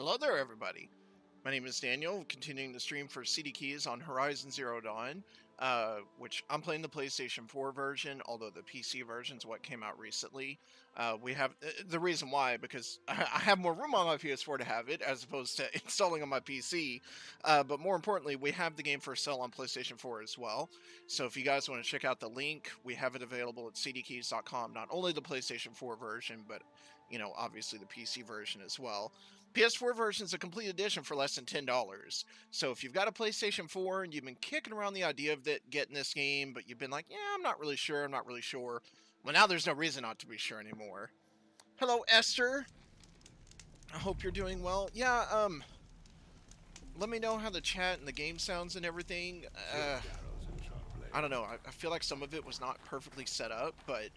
Hello there, everybody. My name is Daniel, continuing the stream for CD Keys on Horizon Zero Dawn, which I'm playing the PlayStation 4 version, although the PC version is what came out recently. We have the reason why, because I have more room on my PS4 to have it, as opposed to installing on my PC. But more importantly, we have the game for sale on PlayStation 4 as well. So if you guys want to check out the link, we have it available at cdkeys.com. Not only the PlayStation 4 version, but obviously the PC version as well. PS4 version is a complete edition for less than $10. So if you've got a PlayStation 4 and you've been kicking around the idea of getting this game, but you've been like, yeah, I'm not really sure. Well, now there's no reason not to be sure anymore. Hello, Esther. I hope you're doing well. Yeah, let me know how the chat and the game sounds and everything. I don't know. I feel like some of it was not perfectly set up, but,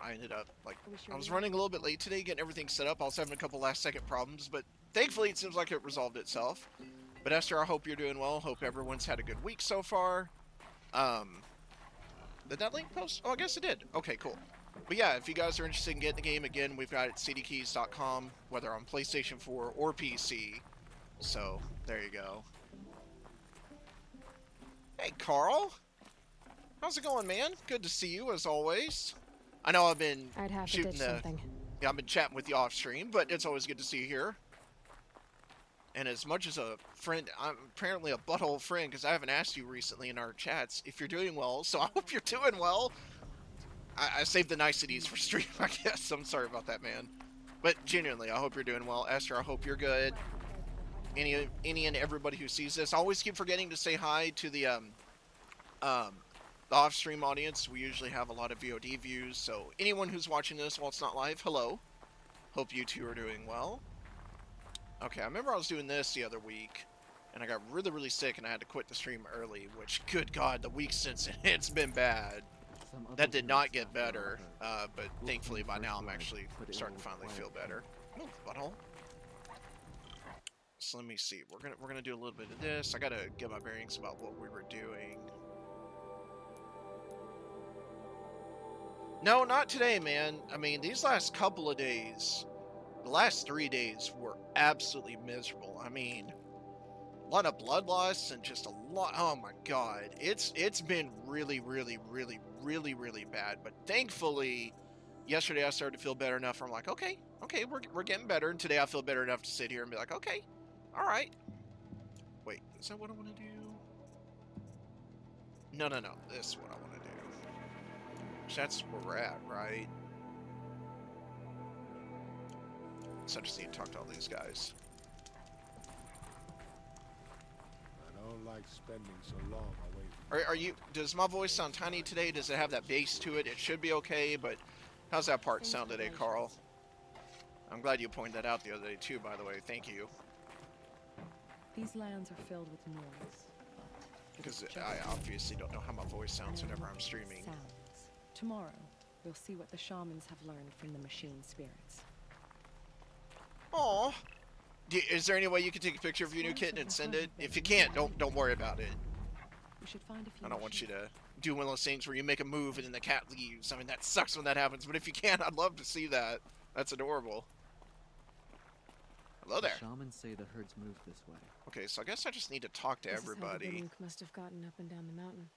I ended up, I was running a little bit late today, getting everything set up. I was having a couple last-second problems, but thankfully it seems like it resolved itself. But Esther, I hope you're doing well. Hope everyone's had a good week so far. Did that link post? Oh, I guess it did. Okay, cool. But yeah, if you guys are interested in getting the game, again, we've got it at cdkeys.com, whether on PlayStation 4 or PC. So, there you go. Hey, Carl. How's it going, man? Good to see you, as always. I know I've been shooting I've been chatting with you off stream, but it's always good to see you here. And as much as a friend, I'm apparently a butthole friend because I haven't asked you recently in our chats if you're doing well, so I hope you're doing well. I saved the niceties for stream, I guess. I'm sorry about that, man. But genuinely, I hope you're doing well. Esther, I hope you're good. Any and everybody who sees this, I always keep forgetting to say hi to the off-stream audience. We usually have a lot of VOD views, so anyone who's watching this while it's not live, hello. Hope you two are doing well. Okay, I remember I was doing this the other week, and I got really, really sick, and I had to quit the stream early, which, good God, the week since it's been bad. That did not get better, but thankfully by now I'm actually starting to finally feel better. Oh, butthole. So let me see. We're gonna do a little bit of this. I gotta get my bearings about what we were doing. No, not today, man. I mean, these last couple of days, the last 3 days were absolutely miserable. I mean, a lot of blood loss and just a lot. Oh my God, it's been really, really, really, really, really bad. But thankfully, yesterday I started to feel better enough. Where I'm like, okay, we're getting better. And today I feel better enough to sit here and be like, okay, all right. Wait, is that what I want to do? No. This is what I want to do. That's where we're at, right? So I just need to talk to all these guys. I don't like spending so long away from Are you? Does my voice sound tiny today? Does it have that bass to it? It should be okay, but how's that part sound today, Carl? I'm glad you pointed that out the other day too, by the way. Thank you. These lands are filled with noise. Because I obviously don't know how my voice sounds whenever I'm streaming. Tomorrow, we'll see what the shamans have learned from the machine spirits. Aww. Is there any way you can take a picture of your new kitten and send it? If you can't, don't worry about it. We should find a few. I don't want you to do one of those things where you make a move and then the cat leaves. I mean, that sucks when that happens, but if you can, I'd love to see that. That's adorable. Hello there. The shamans say the herds move this way. Okay, so I guess I just need to talk to everybody. This is how the Link must have gotten up and down the mountain.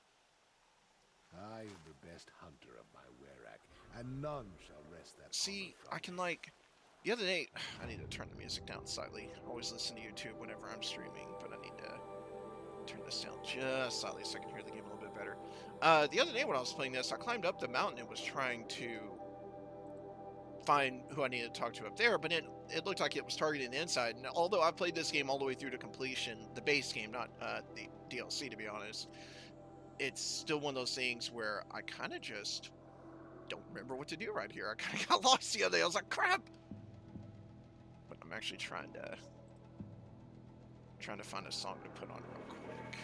I am the best hunter of my Werak, and none shall wrest that. See, I can the other day, I need to turn the music down slightly. I always listen to YouTube whenever I'm streaming, but I need to turn this down just slightly so I can hear the game a little bit better. The other day when I was playing this, I climbed up the mountain and was trying to find who I needed to talk to up there, but it looked like it was targeting the inside. And although I played this game all the way through to completion, the base game, not the DLC, to be honest, it's still one of those things where I kind of just don't remember what to do right here. I kind of got lost the other day. I was like, crap! But I'm actually trying to find a song to put on real quick.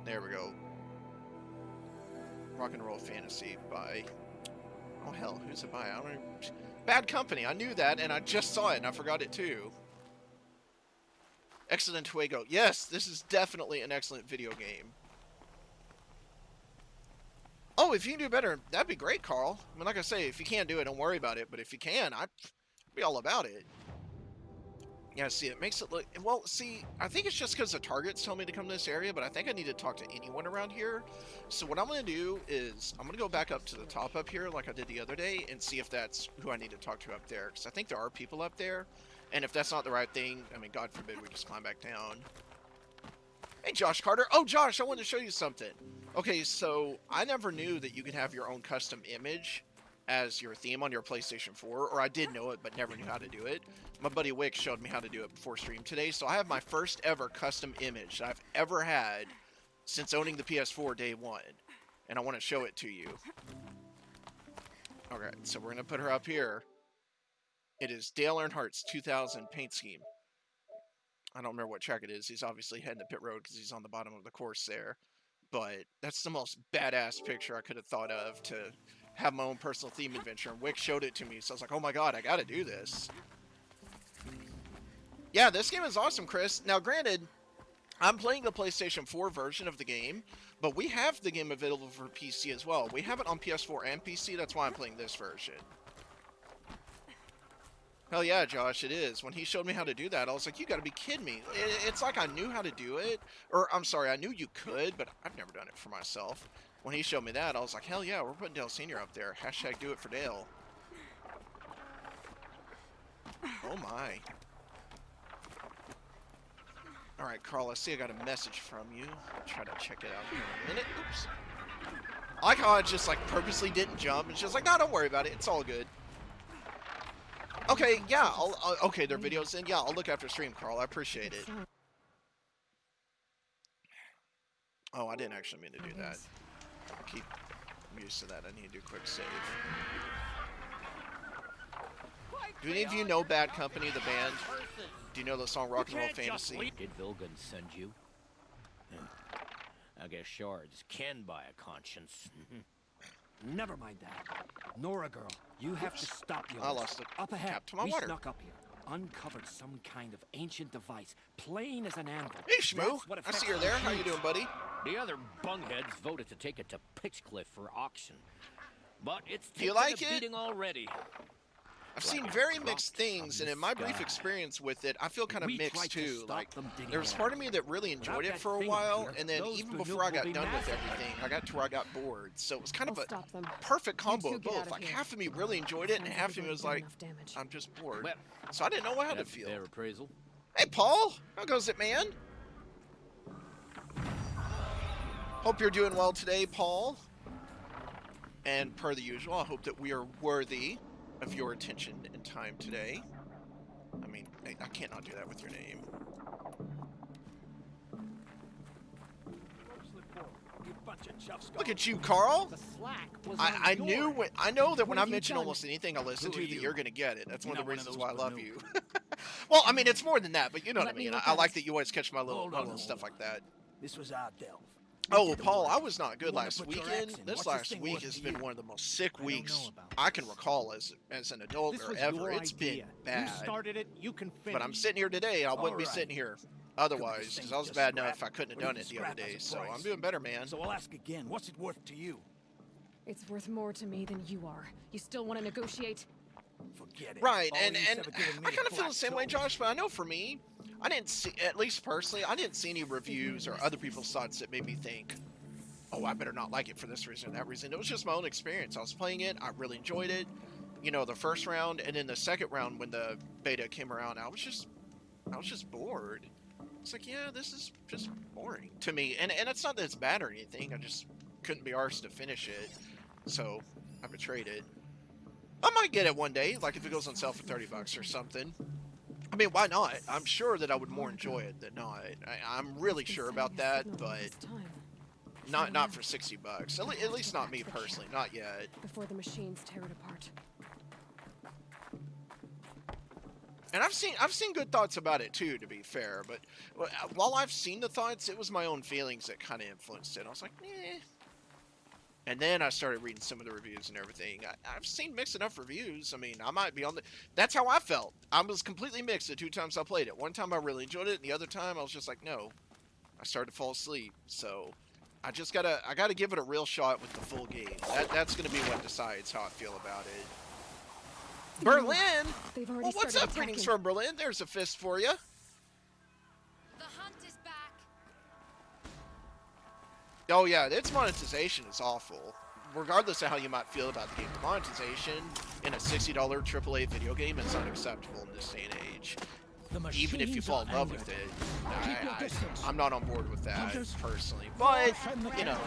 There we go. Rock and Roll Fantasy by... Oh hell, who's it by? I don't even... Bad Company, I knew that, and I just saw it, and I forgot it too. Excellent Fuego. Yes, this is definitely an excellent video game. Oh, Oh, if you can do better, that'd be great, Carl. I mean, like I say, if you can't do it, don't worry about it. But if you can, I'd be all about it. Yeah, see, it makes it look... Well, see, I think it's just because the targets tell me to come to this area, but I think I need to talk to anyone around here. So what I'm going to do is I'm going to go back up to the top up here like I did the other day and see if that's who I need to talk to up there. Because I think there are people up there. And if that's not the right thing, I mean, God forbid we just climb back down. Hey, Josh Carter. Oh, Josh, I wanted to show you something. Okay, so I never knew that you could have your own custom image as your theme on your PlayStation 4, or I did know it, but never knew how to do it. My buddy Wick showed me how to do it before stream today, so I have my first ever custom image that I've ever had since owning the PS4 day one, and I want to show it to you. Okay, so we're going to put her up here. It is Dale Earnhardt's 2000 paint scheme. I don't remember what track it is. He's obviously heading to pit road because he's on the bottom of the course there. But that's the most badass picture I could have thought of to have my own personal theme adventure. And Wick showed it to me, so I was like, oh my god, I gotta do this. Yeah, this game is awesome, Chris. Now, granted, I'm playing the PlayStation 4 version of the game, but we have the game available for PC as well. We have it on PS4 and PC, that's why I'm playing this version. Hell yeah, Josh, it is. When he showed me how to do that, I was like, you gotta be kidding me. It's like I knew how to do it. Or, I'm sorry, I knew you could, but I've never done it for myself. When he showed me that, I was like, hell yeah, we're putting Dale Sr. up there. Hashtag do it for Dale. Oh my. Alright, Carl, I see I got a message from you. I'll try to check it out here in a minute. Oops. I like how I just, like, purposely didn't jump. And she's like, no, don't worry about it. It's all good. Okay, yeah, okay, their video's in. Yeah, I'll look after stream, Carl. I appreciate it. Oh, I didn't actually mean to do that. I'm used to that. I need to do a quick save. Do any of you know Bad Company, the band? Do you know the song Rock and Roll Fantasy? Did Vilgan send you? I guess shards can buy a conscience. Never mind that. Nora girl, you have to stop the I lost it. Up ahead, Cap to my we water. snuck up here. Uncovered some kind of ancient device, plain as an anvil. Hey, Shmoo. That's what I affects see her there. How you the doing, buddy? The other bungheads voted to take it to Pitchcliff for auction. But it's Do you taken like a it? beating already. I've seen very mixed things, and in my brief experience with it, I feel kind of We tried mixed to too. stop Like, them digging there was around. part of me that really enjoyed Without it that for a thing while, up here, and then those even Banuk before I will got be done with massacred. everything, I got to where I got bored. So it was kind of I'll a stop them. perfect combo two of get out both. of Like, here. half of me really enjoyed it, and Sounds half like of me we've was done like, enough damage. I'm just bored. Well, So I didn't know how to that's feel. their appraisal. Hey, Paul! How goes it, man? Hope you're doing well today, Paul. And per the usual, I hope that we are worthy of your attention and time today. I mean, I can't not do that with your name. Look at you, Carl. I know that when I mention almost anything I listen to, that you're gonna get it. That's one of the reasons why I love you. Well, I mean, it's more than that, but you know what I Let me mean. look I at like it. that you always catch my little, Hold my on, little hold stuff on. like that. This was our delve. Oh, Paul, I was not good wanna last put your weekend. axe in. This What's last thing week worth has to been you? one of the most sick know weeks about I can recall as an adult This or was ever. your It's been idea. bad. You started it, you can finish. But I'm sitting here today, and I wouldn't be Alright. sitting here Could otherwise, this because thing I was just bad scrap? enough I couldn't have Or you done can it the other scrap day. as a So price. I'm doing better, man. So I'll ask again, what's it worth to you? It's worth more to me than you are. You still want to negotiate? Forget it. Right, All and you've ever given me I is kind of feel the black same way, toes. Josh. But I know for me, I didn't see, at least personally, I didn't see any reviews or other people's thoughts that made me think, oh, I better not like it for this reason or that reason. It was just my own experience. I was playing it, I really enjoyed it. You know, the first round, and then the second round when the beta came around, I was just bored. It's like, yeah, this is just boring to me. And it's not that it's bad or anything. I just couldn't be arsed to finish it. So I betrayed it. I might get it one day, like if it goes on sale for $30 or something. I mean, why not? I'm sure that I would more enjoy it than not. I'm really sure about that, but not for $60. At least not me personally, not yet. Before the machines tear it apart. And I've seen good thoughts about it too, to be fair. But while I've seen the thoughts, it was my own feelings that kind of influenced it. I was like, eh. And then I started reading some of the reviews and everything. I've seen mixed enough reviews. I mean, I might be on the... That's how I felt. I was completely mixed the 2 times I played it. One time I really enjoyed it, and the other time I was just like, no. I started to fall asleep. So I gotta give it a real shot with the full game. That's gonna be what decides how I feel about it. Berlin? They've already Well, what's started up? Greetings attacking. from Berlin. There's a fist for you. The hunt is back. Oh yeah, its monetization is awful. Regardless of how you might feel about the game, the monetization in a $60 AAA video game is unacceptable in this day and age. Even if you fall in love with it, I'm not on board with that personally. But, you know,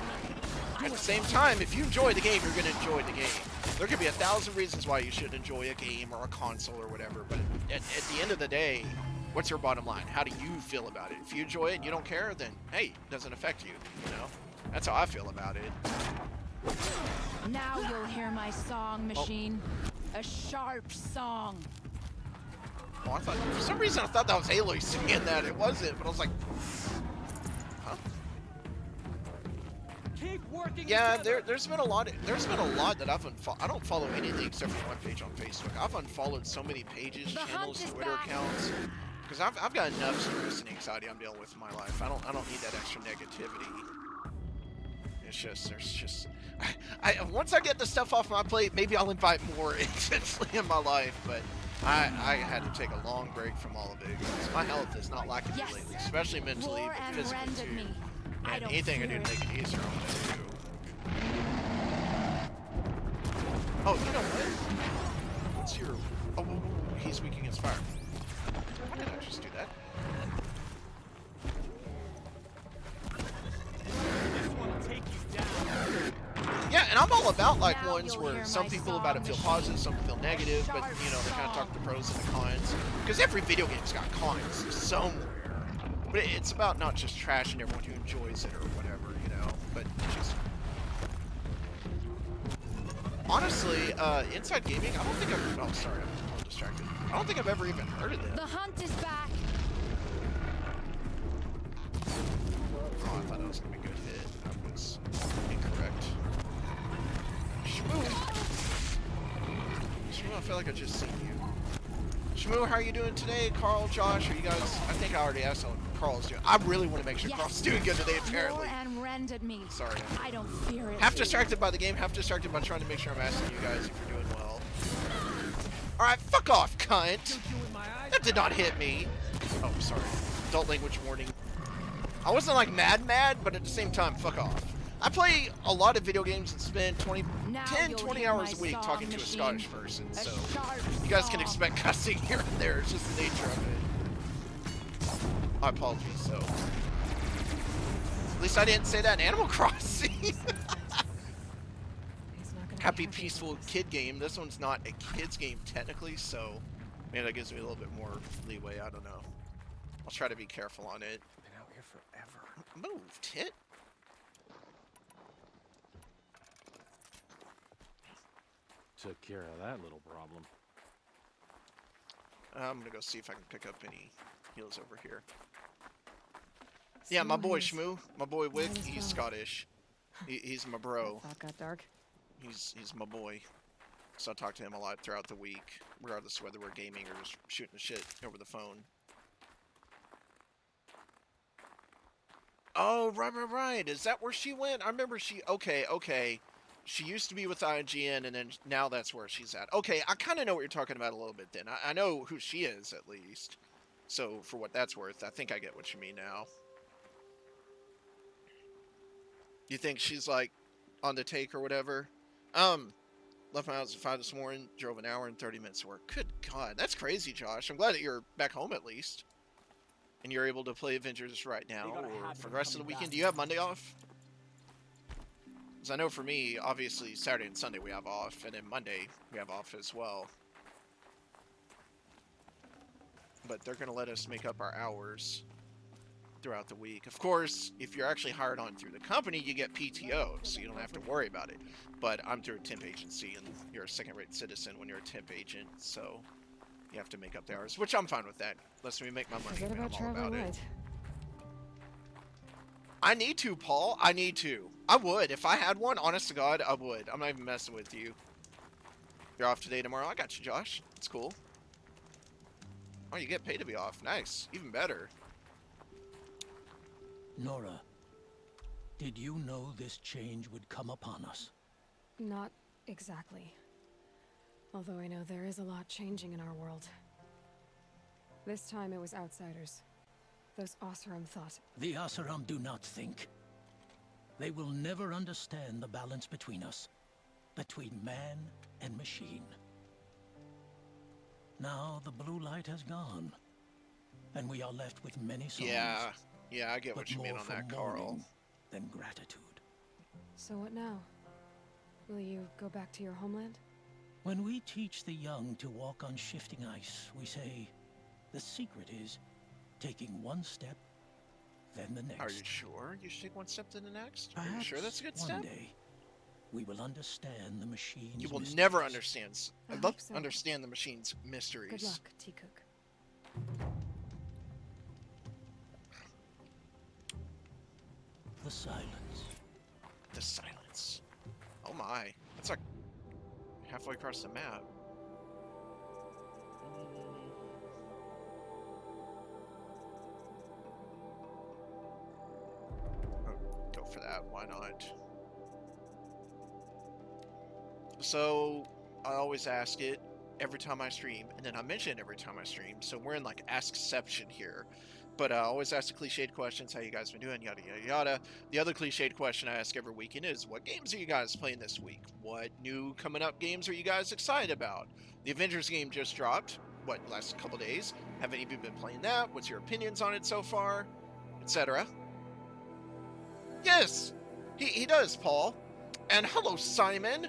at the same time, if you enjoy the game, you're going to enjoy the game. There could be 1,000 reasons why you should enjoy a game or a console or whatever, but at the end of the day, what's your bottom line? How do you feel about it? If you enjoy it and you don't care, then, hey, it doesn't affect you, you know? That's how I feel about it. Now you'll hear my song, machine. A sharp song. Oh, I thought, for some reason I thought that was Aloy singing that. It wasn't, but I was like, huh? Keep working. Yeah, there's been a lot that I've unfollowed. I don't follow anything except for one page on Facebook. I've unfollowed so many pages, channels, Twitter accounts, because I've got enough stress and anxiety I'm dealing with in my life. I don't need that extra negativity. There's just once I get the stuff off my plate, maybe I'll invite more intensely in my life, but I had to take a long break from all of it because my health is not lacking lately, especially mentally, but physically too. And anything I do to make it easier, I'm gonna do. Oh, you know what? What's your... Oh, he's weak against fire. Why did I just do that? Yeah, and I'm all about like ones where some people about it feel positive, some feel negative, but you know, they kind of talk the pros and the cons. Because every video game's got cons somewhere. But it's about not just trashing everyone who enjoys it or whatever, you know, but just... Honestly, Inside Gaming, I don't think I've... Oh, sorry, I'm distracted. I don't think I've ever even heard of them. The hunt is back. Oh, I thought that was going to be a good hit. That was incorrect. Shmoo! Shmoo, I feel like I just seen you. Shmoo, how are you doing today? Carl, Josh, are you guys... I think I already asked how Carl's doing. I really want to make sure Carl's doing good today, apparently. And rendered me. Sorry. I don't fear it. Half distracted by the game, half distracted by trying to make sure I'm asking you guys if you're doing well. Alright, fuck off, cunt! That did not hit me. Oh, sorry. Adult language warning. I wasn't like mad, but at the same time, fuck off. I play a lot of video games and spend 10, 20 hours a week talking to a Scottish person, so you guys can expect cussing here and there. It's just the nature of it. My apologies, so. At least I didn't say that in Animal Crossing. Happy, peaceful kid game. This one's not a kid's game technically, so maybe that gives me a little bit more leeway. I don't know. I'll try to be careful on it. Been out here forever. Move, tit. Took care of that little problem. I'm gonna go see if I can pick up any heals over here. Yeah, my boy Shmoo, my boy Wick, he's Scottish. He's my bro. Thought got dark. He's my boy. So I talk to him a lot throughout the week, regardless of whether we're gaming or just shooting the shit over the phone. Oh, right. Is that where she went? I remember she... Okay. She used to be with IGN, and then now that's where she's at. Okay, I kind of know what you're talking about a little bit then. I know who she is, at least. So, for what that's worth, I think I get what you mean now. You think she's, like, on the take or whatever? Left my house at 5 this morning, drove an hour and 30 minutes to work. Good God, that's crazy, Josh. I'm glad that you're back home, at least. And you're able to play Avengers right now, or for the rest of the weekend. Do you have Monday off? Because I know for me, obviously, Saturday and Sunday we have off, and then Monday we have off as well. But they're going to let us make up our hours throughout the week. Of course, if you're actually hired on through the company, you get PTO, so you don't have to worry about it. But I'm through a temp agency, and you're a second-rate citizen when you're a temp agent, so you have to make up the hours, which I'm fine with that. Unless we make my money, Forget about I'm all about traveling it. light. I need to, Paul. I need to. I would. If I had one, honest to God, I would. I'm not even messing with you. You're off today, tomorrow? I got you, Josh. It's cool. Oh, you get paid to be off. Nice. Even better. Nora, Did you know this change would come upon us? Not exactly. Although I know there is a lot changing in our world. This time it was outsiders. Those Oseram thought. The Oseram do not think. They will never understand the balance between us. Between man and machine. Now the blue light has gone. And we are left with many songs. Yeah, I get what you mean on that, Carl. Than gratitude. So what now? Will you go back to your homeland? When we teach the young to walk on shifting ice, we say, the secret is taking one step, then the next. Are you sure you should take one step to the next? Perhaps Are you sure that's a good one step? day, we will understand the machine's You will mysteries. never understand. I I'd hope love to so. understand the machine's mysteries. Good luck, T-Cook. The silence. The silence. Oh my. That's like halfway across the map. Oh, go for that. Why not? So, I always ask it every time I stream, and then I mention it every time I stream, so we're in like Askception here. But I always ask the cliched questions, how you guys been doing, yada yada yada. The other cliched question I ask every weekend is, what games are you guys playing this week? What new coming up games are you guys excited about? The Avengers game just dropped, what, last couple days? Have any of you been playing that? What's your opinions on it so far? Etc. Yes! He does, Paul. And hello, Simon!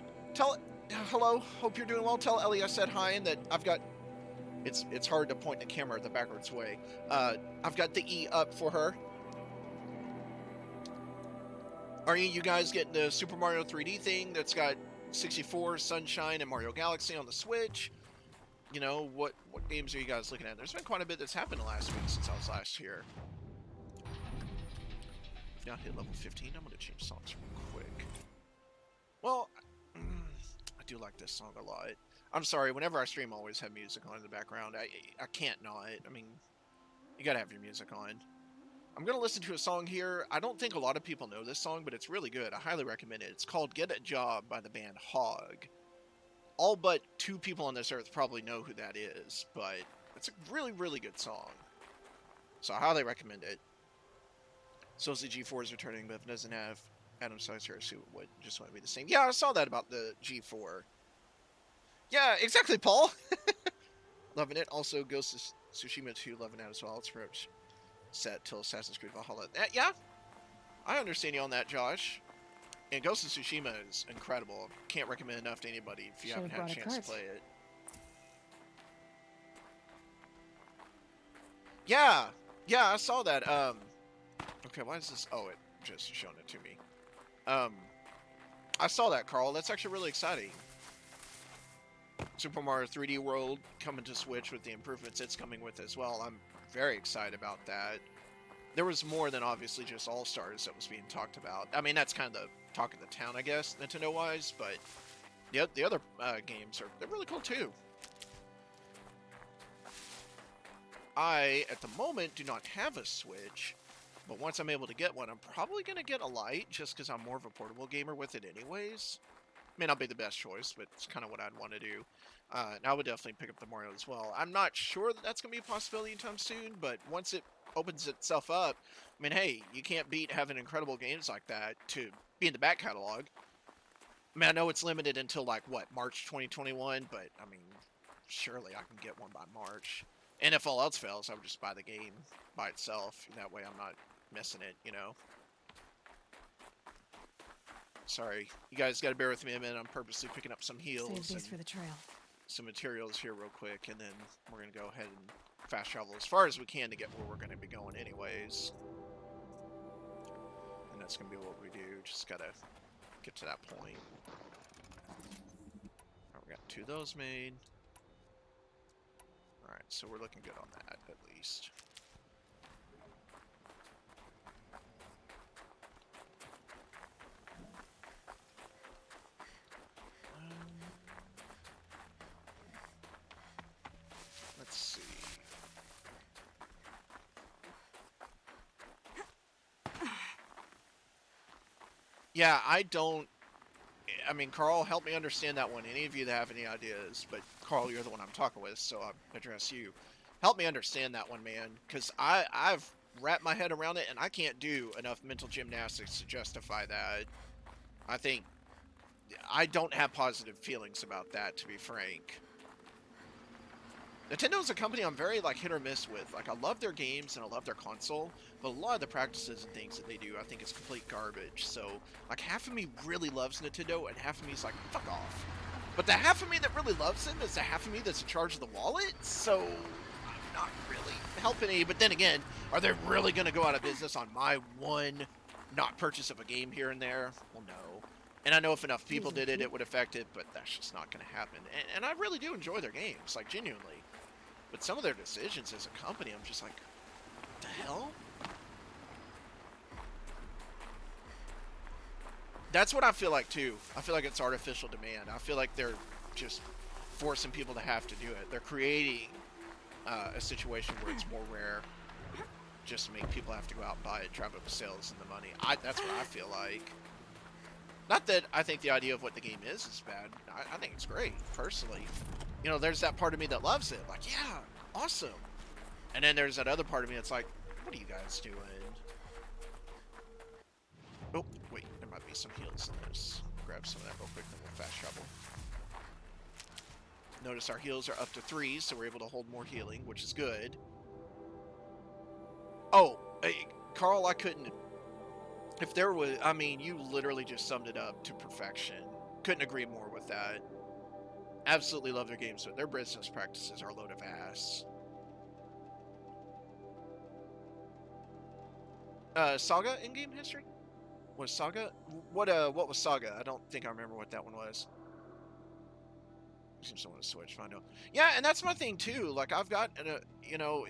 Hello, hope you're doing well. Tell Ellie I said hi and that I've got... It's hard to point the camera the backwards way. I've got the E up for her. Are you guys getting the Super Mario 3D thing that's got 64, Sunshine, and Mario Galaxy on the Switch? You know, what games are you guys looking at? There's been quite a bit that's happened last week since I was last here. I've now hit level 15. I'm going to change songs real quick. Well, I do like this song a lot. I'm sorry, whenever I stream, I always have music on in the background. I can't not. I mean, you gotta have your music on. I'm gonna listen to a song here. I don't think a lot of people know this song, but it's really good. I highly recommend it. It's called Get a Job by the band Hog. All but 2 people on this earth probably know who that is, but it's a really, really good song. So I highly recommend it. So the G4 is returning, but if it doesn't have Adam Sizer, so it would just want to be the same. Yeah, I saw that about the G4. Yeah, exactly, Paul. Loving it. Also, Ghost of Tsushima 2, loving it as well. It's pretty much set till Assassin's Creed Valhalla. Yeah, I understand you on that, Josh. And Ghost of Tsushima is incredible. Can't recommend enough to anybody if you haven't had a chance to play it. Yeah, I saw that. Okay, why is this? Oh, it just showing it to me. I saw that, Carl. That's actually really exciting. Super Mario 3D World coming to Switch with the improvements it's coming with as well. I'm very excited about that. There was more than obviously just All-Stars that was being talked about. I mean, that's kind of the talk of the town, I guess, Nintendo-wise, but the other games they're really cool too. I, at the moment, do not have a Switch, but once I'm able to get one, I'm probably going to get a Lite, just because I'm more of a portable gamer with it anyways. May not be the best choice, but it's kind of what I'd want to do. And I would definitely pick up the Mario as well. I'm not sure that that's going to be a possibility anytime soon, but once it opens itself up, I mean, hey, you can't beat having incredible games like that to be in the back catalog. I mean, I know it's limited until, like, what, March 2021, but, I mean, surely I can get one by March. And if all else fails, I would just buy the game by itself. That way I'm not missing it, you know? Sorry, you guys got to bear with me a minute. I'm purposely picking up some heals Save these for the trail. some materials here real quick, and then we're going to go ahead and fast travel as far as we can to get where we're going to be going anyways. And that's going to be what we do. Just got to get to that point. Alright, we got 2 of those made. Alright, so we're looking good on that, at least. Let's see. Yeah, I don't. I mean, Carl, help me understand that one. Any of you that have any ideas, but Carl, you're the one I'm talking with, so I'll address you. Help me understand that one, man, because I've wrapped my head around it, and I can't do enough mental gymnastics to justify that. I think I don't have positive feelings about that, to be frank. Nintendo's a company I'm very like hit or miss with. Like, I love their games and I love their console, but a lot of the practices and things that they do I think is complete garbage. So like, half of me really loves Nintendo and half of me is like, fuck off. But the half of me that really loves them is the half of me that's in charge of the wallet, so I'm not really helping any. But then again, are they really going to go out of business on my one not purchase of a game here and there? Well, no. And I know if enough people did it, it would affect it, but that's just not going to happen. And I really do enjoy their games, like, genuinely. But some of their decisions as a company, I'm just like, what the hell? That's what I feel like, too. I feel like it's artificial demand. I feel like they're just forcing people to have to do it. They're creating a situation where it's more rare just to make people have to go out and buy it, drive up the sales and the money. That's what I feel like. Not that I think the idea of what the game is bad. I think it's great, personally. You know, there's that part of me that loves it. Like, yeah, awesome. And then there's that other part of me that's like, what are you guys doing? Oh, wait, there might be some heals in this. Grab some of that real quick, then we'll fast travel. Notice our heals are up to 3, so we're able to hold more healing, which is good. Oh, hey, Carl, I couldn't... If there was... I mean, you literally just summed it up to perfection. Couldn't agree more with that. Absolutely love their games, but their business practices are a load of ass. Saga in-game history? Was Saga? What was Saga? I don't think I remember what that one was. Seems someone to switch, find out. Yeah, and that's my thing too. Like, I've got, you know,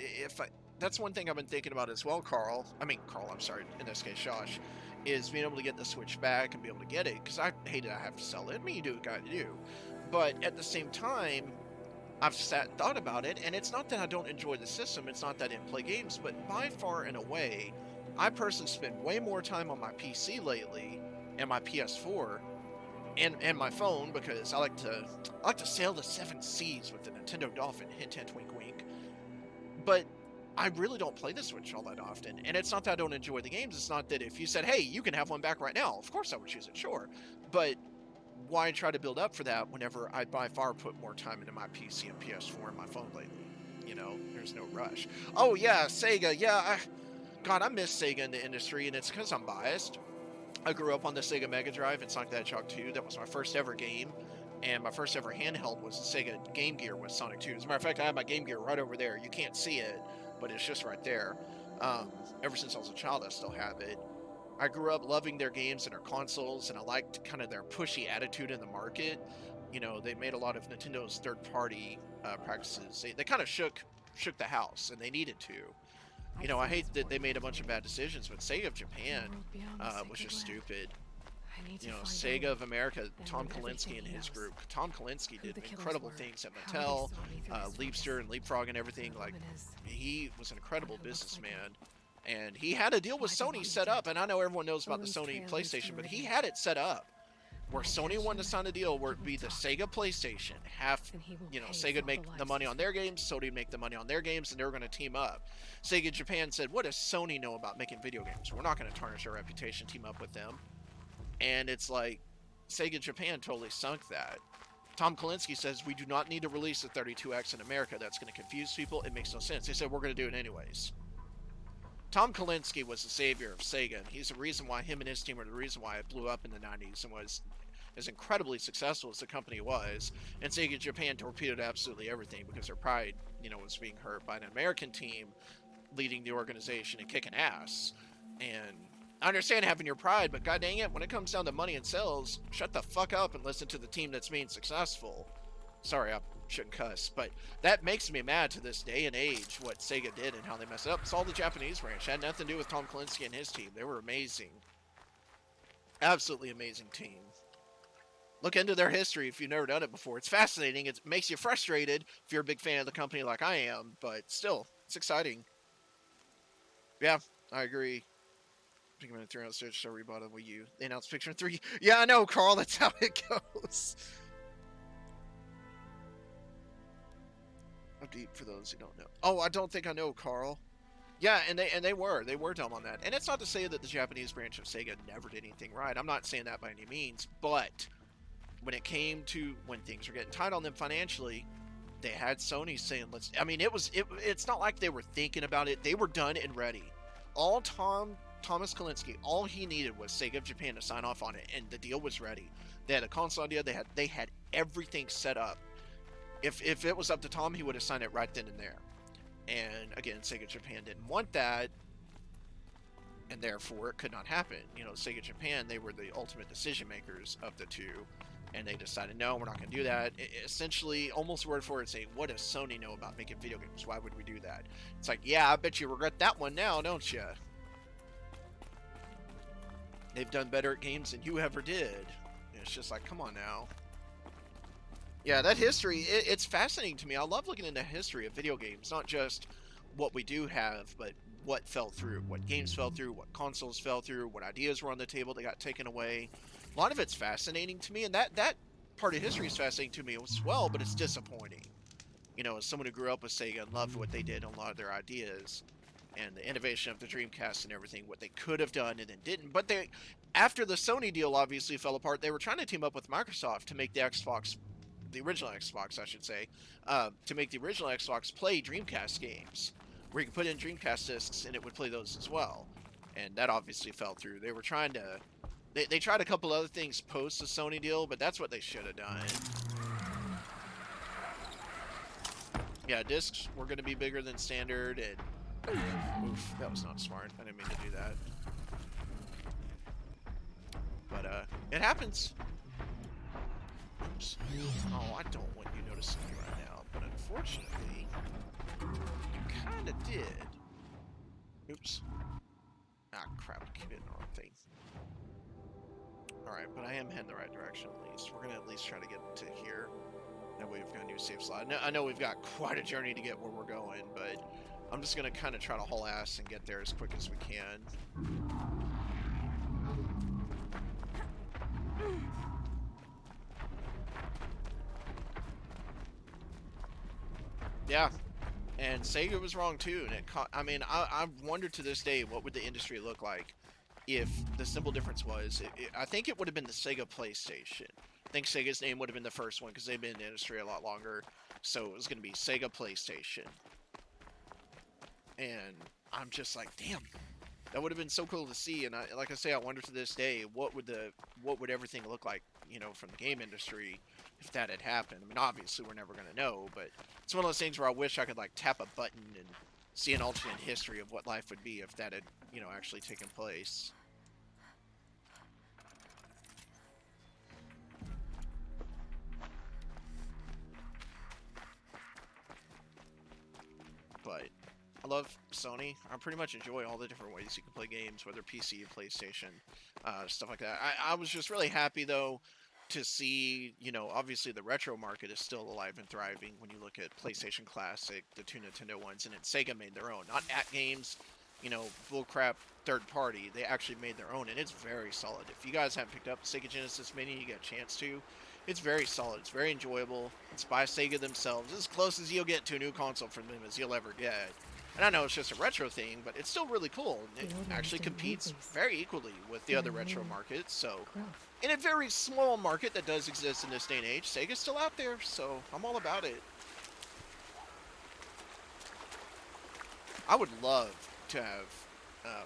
that's one thing I've been thinking about as well, Carl. I'm sorry, in this case, Josh, is being able to get the Switch back and be able to get it, because I hate it. I have to sell it. I mean, you do what you gotta do. But at the same time, I've sat and thought about it, and it's not that I don't enjoy the system. It's not that I didn't play games, but by far and away, I personally spend way more time on my PC lately and my PS4 and my phone, because I like to sail the 7 seas with the Nintendo Dolphin. Hint, hint, wink, wink. But I really don't play the Switch all that often, and it's not that I don't enjoy the games. It's not that if you said, hey, you can have one back right now, of course I would choose it, sure. But why try to build up for that whenever I by far put more time into my PC and PS4 and my phone lately? You know, there's no rush. Oh yeah, Sega. Yeah, God, I miss Sega in the industry, and it's because I'm biased. I grew up on the Sega Mega Drive and Sonic the Hedgehog 2. That was my first ever game, and my first ever handheld was the Sega Game Gear with Sonic 2. As a matter of fact, I have my Game Gear right over there. You can't see it, but it's just right there. Ever since I was a child, I still have it. I grew up loving their games and their consoles, and I liked kind of their pushy attitude in the market. You know, they made a lot of Nintendo's third-party practices. They kind of shook the house, and they needed to. You know, I hate that they made a bunch of bad decisions, but Sega of Japan was just stupid. You know, Sega of America, Tom Kalinske and his group. Tom Kalinske did incredible things at Mattel, Leapster and Leapfrog and everything. Like, he was an incredible businessman. And he had a deal with Sony set up, and I know everyone knows about the Sony PlayStation, but he had it set up where Sony wanted to sign a deal where it'd be the Sega PlayStation. You know, Sega would make the money on their games, Sony would make the money on their games, and they were going to team up. Sega Japan said, what does Sony know about making video games? We're not going to tarnish our reputation, team up with them. And it's like, Sega Japan totally sunk that. Tom Kalinske says, we do not need to release the 32X in America. That's going to confuse people. It makes no sense. They said, we're going to do it anyways. Tom Kalinske was the savior of Sega, and he's the reason why him and his team were the reason why it blew up in the 90s and was as incredibly successful as the company was. And Sega Japan torpedoed absolutely everything because their pride, you know, was being hurt by an American team leading the organization and kicking ass. And I understand having your pride, but god dang it, when it comes down to money and sales, shut the fuck up and listen to the team that's being successful. Sorry, I shouldn't cuss, but that makes me mad to this day and age, what Sega did and how they messed it up. It's all the Japanese branch. It had nothing to do with Tom Kalinske and his team. They were amazing. Absolutely amazing team. Look into their history if you've never done it before. It's fascinating. It makes you frustrated if you're a big fan of the company like I am, but still, it's exciting. Yeah, I agree. Pikmin 3 on Switch, so rebought on Wii U. They announced Pikmin 3. Yeah, I know, Carl. That's how it goes. I'm deep for those who don't know. Oh, I don't think I know, Carl. Yeah, and they were dumb on that. And it's not to say that the Japanese branch of Sega never did anything right. I'm not saying that by any means, but when it came to when things were getting tight on them financially, they had Sony saying, "Let's." I mean, it's not like they were thinking about it. They were done and ready. All Thomas Kalinske, all he needed was Sega of Japan to sign off on it, and the deal was ready. They had a console idea. They had everything set up. If it was up to Tom, he would have signed it right then and there. And again, Sega Japan didn't want that, and therefore it could not happen. You know, Sega Japan, they were the ultimate decision makers of the two, and they decided, no, we're not going to do that. Essentially, almost word for word, say, what does Sony know about making video games? Why would we do that? It's like, yeah, I bet you regret that one now, don't you? They've done better at games than you ever did. It's just like, come on now. Yeah, that history, it's fascinating to me. I love looking into history of video games, not just what we do have, but what fell through, what games fell through, what consoles fell through, what ideas were on the table that got taken away. A lot of it's fascinating to me, and that part of history is fascinating to me as well, but it's disappointing. You know, as someone who grew up with Sega and loved what they did on a lot of their ideas, and the innovation of the Dreamcast and everything, what they could have done and then didn't. But they, after the Sony deal obviously fell apart, they were trying to team up with Microsoft to make the Xbox, the original Xbox, I should say, to make the original Xbox play Dreamcast games, where you could put in Dreamcast discs and it would play those as well. And that obviously fell through. They were trying to, they tried a couple other things post the Sony deal, but that's what they should have done. Yeah, discs were going to be bigger than standard, and oof, that was not smart. I didn't mean to do that. But it happens. Oops. Oh, I don't want you noticing me right now, but unfortunately, you kind of did. Oops. Ah, crap, I keep hitting the wrong thing. Alright, but I am heading the right direction at least. We're gonna at least try to get to here. That way we've got a new safe slot. I know we've got quite a journey to get where we're going, but I'm just gonna kind of try to haul ass and get there as quick as we can. Yeah, and Sega was wrong too, and I mean, I wonder to this day, what would the industry look like if the simple difference was, I think it would have been the Sega PlayStation. I think Sega's name would have been the first one, because they've been in the industry a lot longer, so it was going to be Sega PlayStation. And I'm just like, damn, that would have been so cool to see, and like I say, I wonder to this day, what would everything look like, you know, from the game industry, if that had happened. I mean, obviously we're never going to know, but it's one of those things where I wish I could like tap a button and see an alternate history of what life would be if that had, you know, actually taken place. But I love Sony. I pretty much enjoy all the different ways you can play games, whether PC, PlayStation, stuff like that. I was just really happy though to see, you know, obviously the retro market is still alive and thriving when you look at PlayStation Classic, the two Nintendo ones, and then Sega made their own. Not at games, you know, bullcrap third party. They actually made their own, and it's very solid. If you guys haven't picked up the Sega Genesis Mini, you get a chance to. It's very solid. It's very enjoyable. It's by Sega themselves. It's as close as you'll get to a new console from them as you'll ever get. And I know it's just a retro thing, but it's still really cool. It actually competes very equally with the other retro markets, so in a very small market that does exist in this day and age, Sega's still out there, so I'm all about it. I would love to have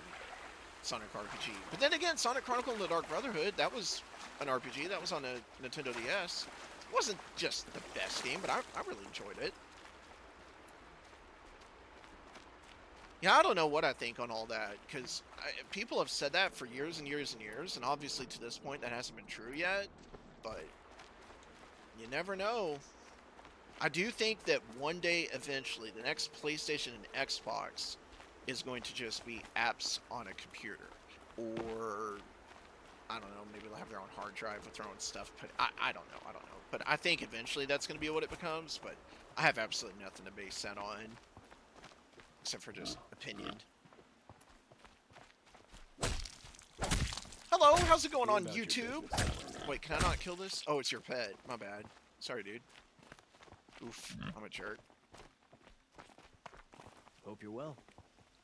Sonic RPG, but then again, Sonic Chronicle and the Dark Brotherhood, that was an RPG, that was on a Nintendo DS. It wasn't just the best game, but I really enjoyed it. Yeah, I don't know what I think on all that, because people have said that for years and years and years, and obviously to this point that hasn't been true yet, but you never know. I do think that one day, eventually, the next PlayStation and Xbox is going to just be apps on a computer, or, I don't know, maybe they'll have their own hard drive with their own stuff, but I don't know, but I think eventually that's going to be what it becomes, but I have absolutely nothing to base that on. Except for just opinion. Hello, how's it going See on about your YouTube? business. Wait, can I not kill this? Oh, it's your pet. My bad. Sorry, dude. Oof, I'm a jerk. Hope you're well.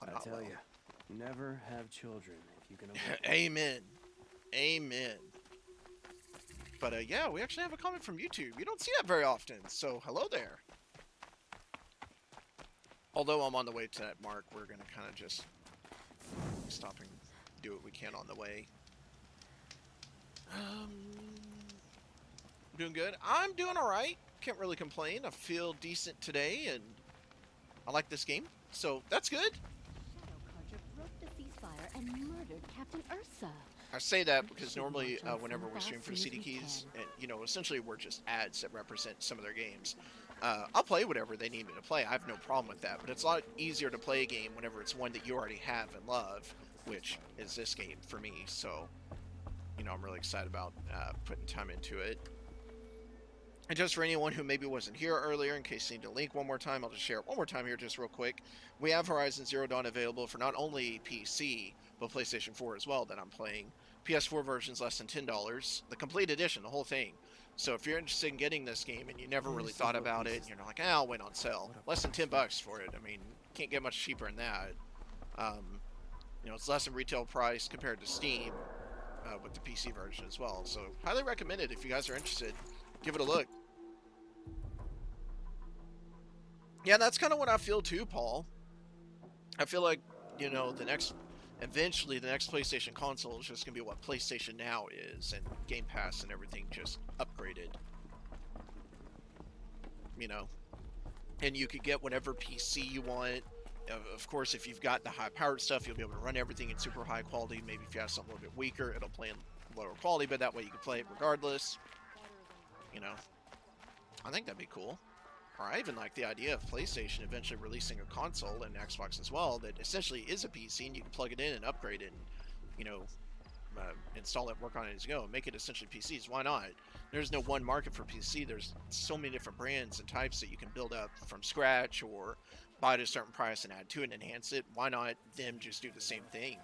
I'm I not tell well. you, never have children if you can avoid it. Amen. Amen. But yeah, we actually have a comment from YouTube. You don't see that very often, so hello there. Although I'm on the way to that mark, we're gonna kind of just stop and do what we can on the way. Doing good. I'm doing all right. Can't really complain. I feel decent today, and I like this game, so that's good. Shadowcarja broke the ceasefire and murdered Captain Ursa. I say that because normally whenever we stream for CD Keys, and you know, essentially we're just ads that represent some of their games. I'll play whatever they need me to play. I have no problem with that, but it's a lot easier to play a game whenever it's one that you already have and love, which is this game for me. So, you know, I'm really excited about putting time into it. And just for anyone who maybe wasn't here earlier, in case you need the link one more time, I'll just share it one more time here just real quick. We have Horizon Zero Dawn available for not only PC, but PlayStation 4 as well that I'm playing. PS4 version's less than $10. The complete edition, the whole thing. So if you're interested in getting this game and you never really thought about it, you're like, I'll wait on sale. Less than $10 for it. I mean, can't get much cheaper than that. You know, it's less than retail price compared to Steam with the PC version as well. So highly recommend it if you guys are interested. Give it a look. Yeah, that's kind of what I feel too, Paul. I feel like, you know, eventually the next PlayStation console is just going to be what PlayStation Now is, and Game Pass and everything just upgraded. You know? And you could get whatever PC you want. Of course, if you've got the high-powered stuff, you'll be able to run everything in super high quality. Maybe if you have something a little bit weaker, it'll play in lower quality, but that way you can play it regardless. You know? I think that'd be cool. Or I even like the idea of PlayStation eventually releasing a console, and Xbox as well, that essentially is a PC, and you can plug it in and upgrade it, and, you know, install it, work on it as you go, and make it essentially PCs. Why not? There's no one market for PC. There's so many different brands and types that you can build up from scratch, or buy at a certain price and add to it and enhance it. Why not them just do the same thing?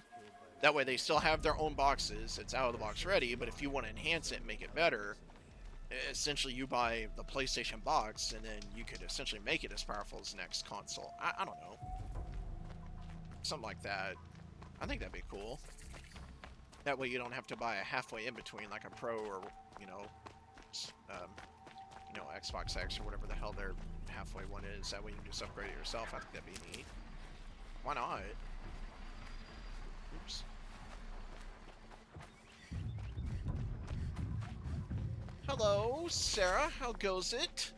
That way they still have their own boxes. It's out of the box ready, but if you want to enhance it and make it better, essentially you buy the PlayStation box, and then you could essentially make it as powerful as the next console. I don't know. Something like that. I think that'd be cool. That way you don't have to buy a halfway in between, like a Pro or, you know, Xbox X or whatever the hell their halfway one is. That way you can just upgrade it yourself. I think that'd be neat. Why not? Oops. Hello, Sarah. How goes it?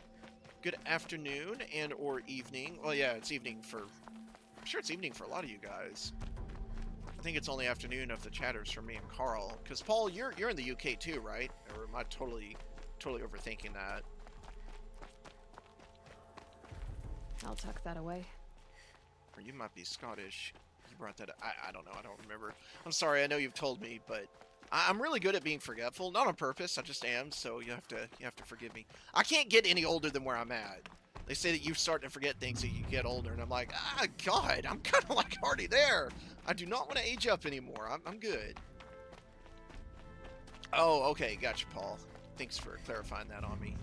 Good afternoon and or evening. Well, yeah, it's evening for... I'm sure it's evening for a lot of you guys. I think it's only afternoon of the chatters for me and Carl. Because, Paul, you're in the UK too, right? Or am I totally overthinking that? I'll tuck that away. Or you might be Scottish. You brought that up. I don't know. I don't remember. I'm sorry. I know you've told me, but... I'm really good at being forgetful, not on purpose. I just am, so you have to forgive me. I can't get any older than where I'm at. They say that you start to forget things as you get older, and I'm like, God, I'm kind of like already there. I do not want to age up anymore. I'm good. Oh, okay, gotcha, Paul. Thanks for clarifying that on me.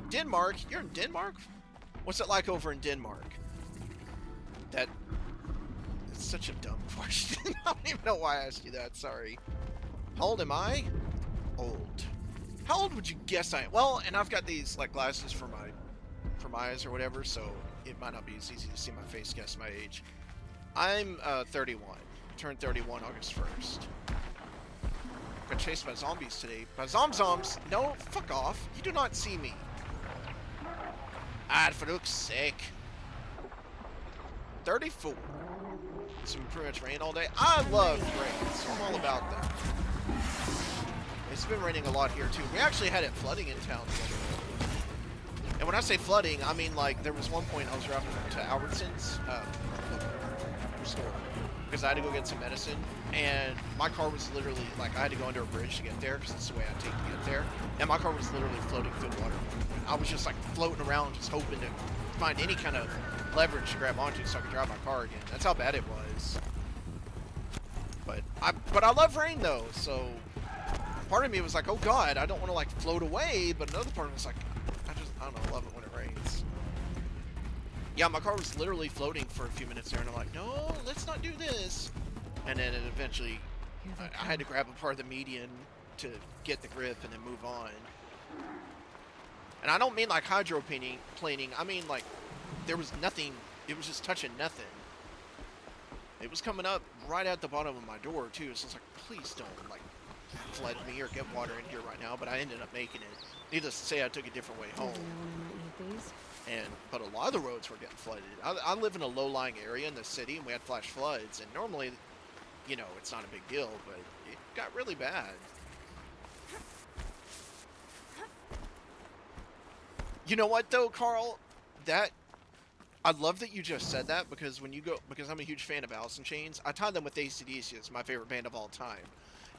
Denmark? You're in Denmark? What's it like over in Denmark? That's such a dumb question. I don't even know why I asked you that, sorry. How old am I? Old. How old would you guess I am? Well, and I've got these like glasses for my eyes or whatever, so it might not be as easy to see my face guess my age. I'm 31. Turned 31 August 1st. Got chased by zombies today. By zomzoms! No, fuck off. You do not see me. Ah, for fuck's sake. 34. It's been pretty much rain all day. I love rain, so I'm all about that. It's been raining a lot here too. We actually had it flooding in town the other day. And when I say flooding, I mean like there was one point I was driving to Albertsons store because I had to go get some medicine, and my car was literally like I had to go under a bridge to get there because that's the way I take to get there. And my car was literally floating through the water. I was just like floating around, just hoping to find any kind of leverage to grab onto so I could drive my car again. That's how bad it was. But I love rain though, so part of me was like, oh god, I don't want to like float away, but another part of me was like, I don't know, love it when it rains. Yeah, my car was literally floating for a few minutes there, and I'm like, no, let's not do this. And then it eventually, I had to grab a part of the median to get the grip and then move on. And I don't mean like hydroplaning, I mean like there was nothing, it was just touching nothing. It was coming up right at the bottom of my door too, so it's like, please don't like flood me or get water in here right now, but I ended up making it. Needless to say, I took a different way home. But a lot of the roads were getting flooded. I live in a low-lying area in the city, and we had flash floods, and normally, you know, it's not a big deal, but it got really bad. You know what though, Carl? I love that you just said that, because because I'm a huge fan of Alice in Chains, I tie them with AC/DC. It's my favorite band of all time.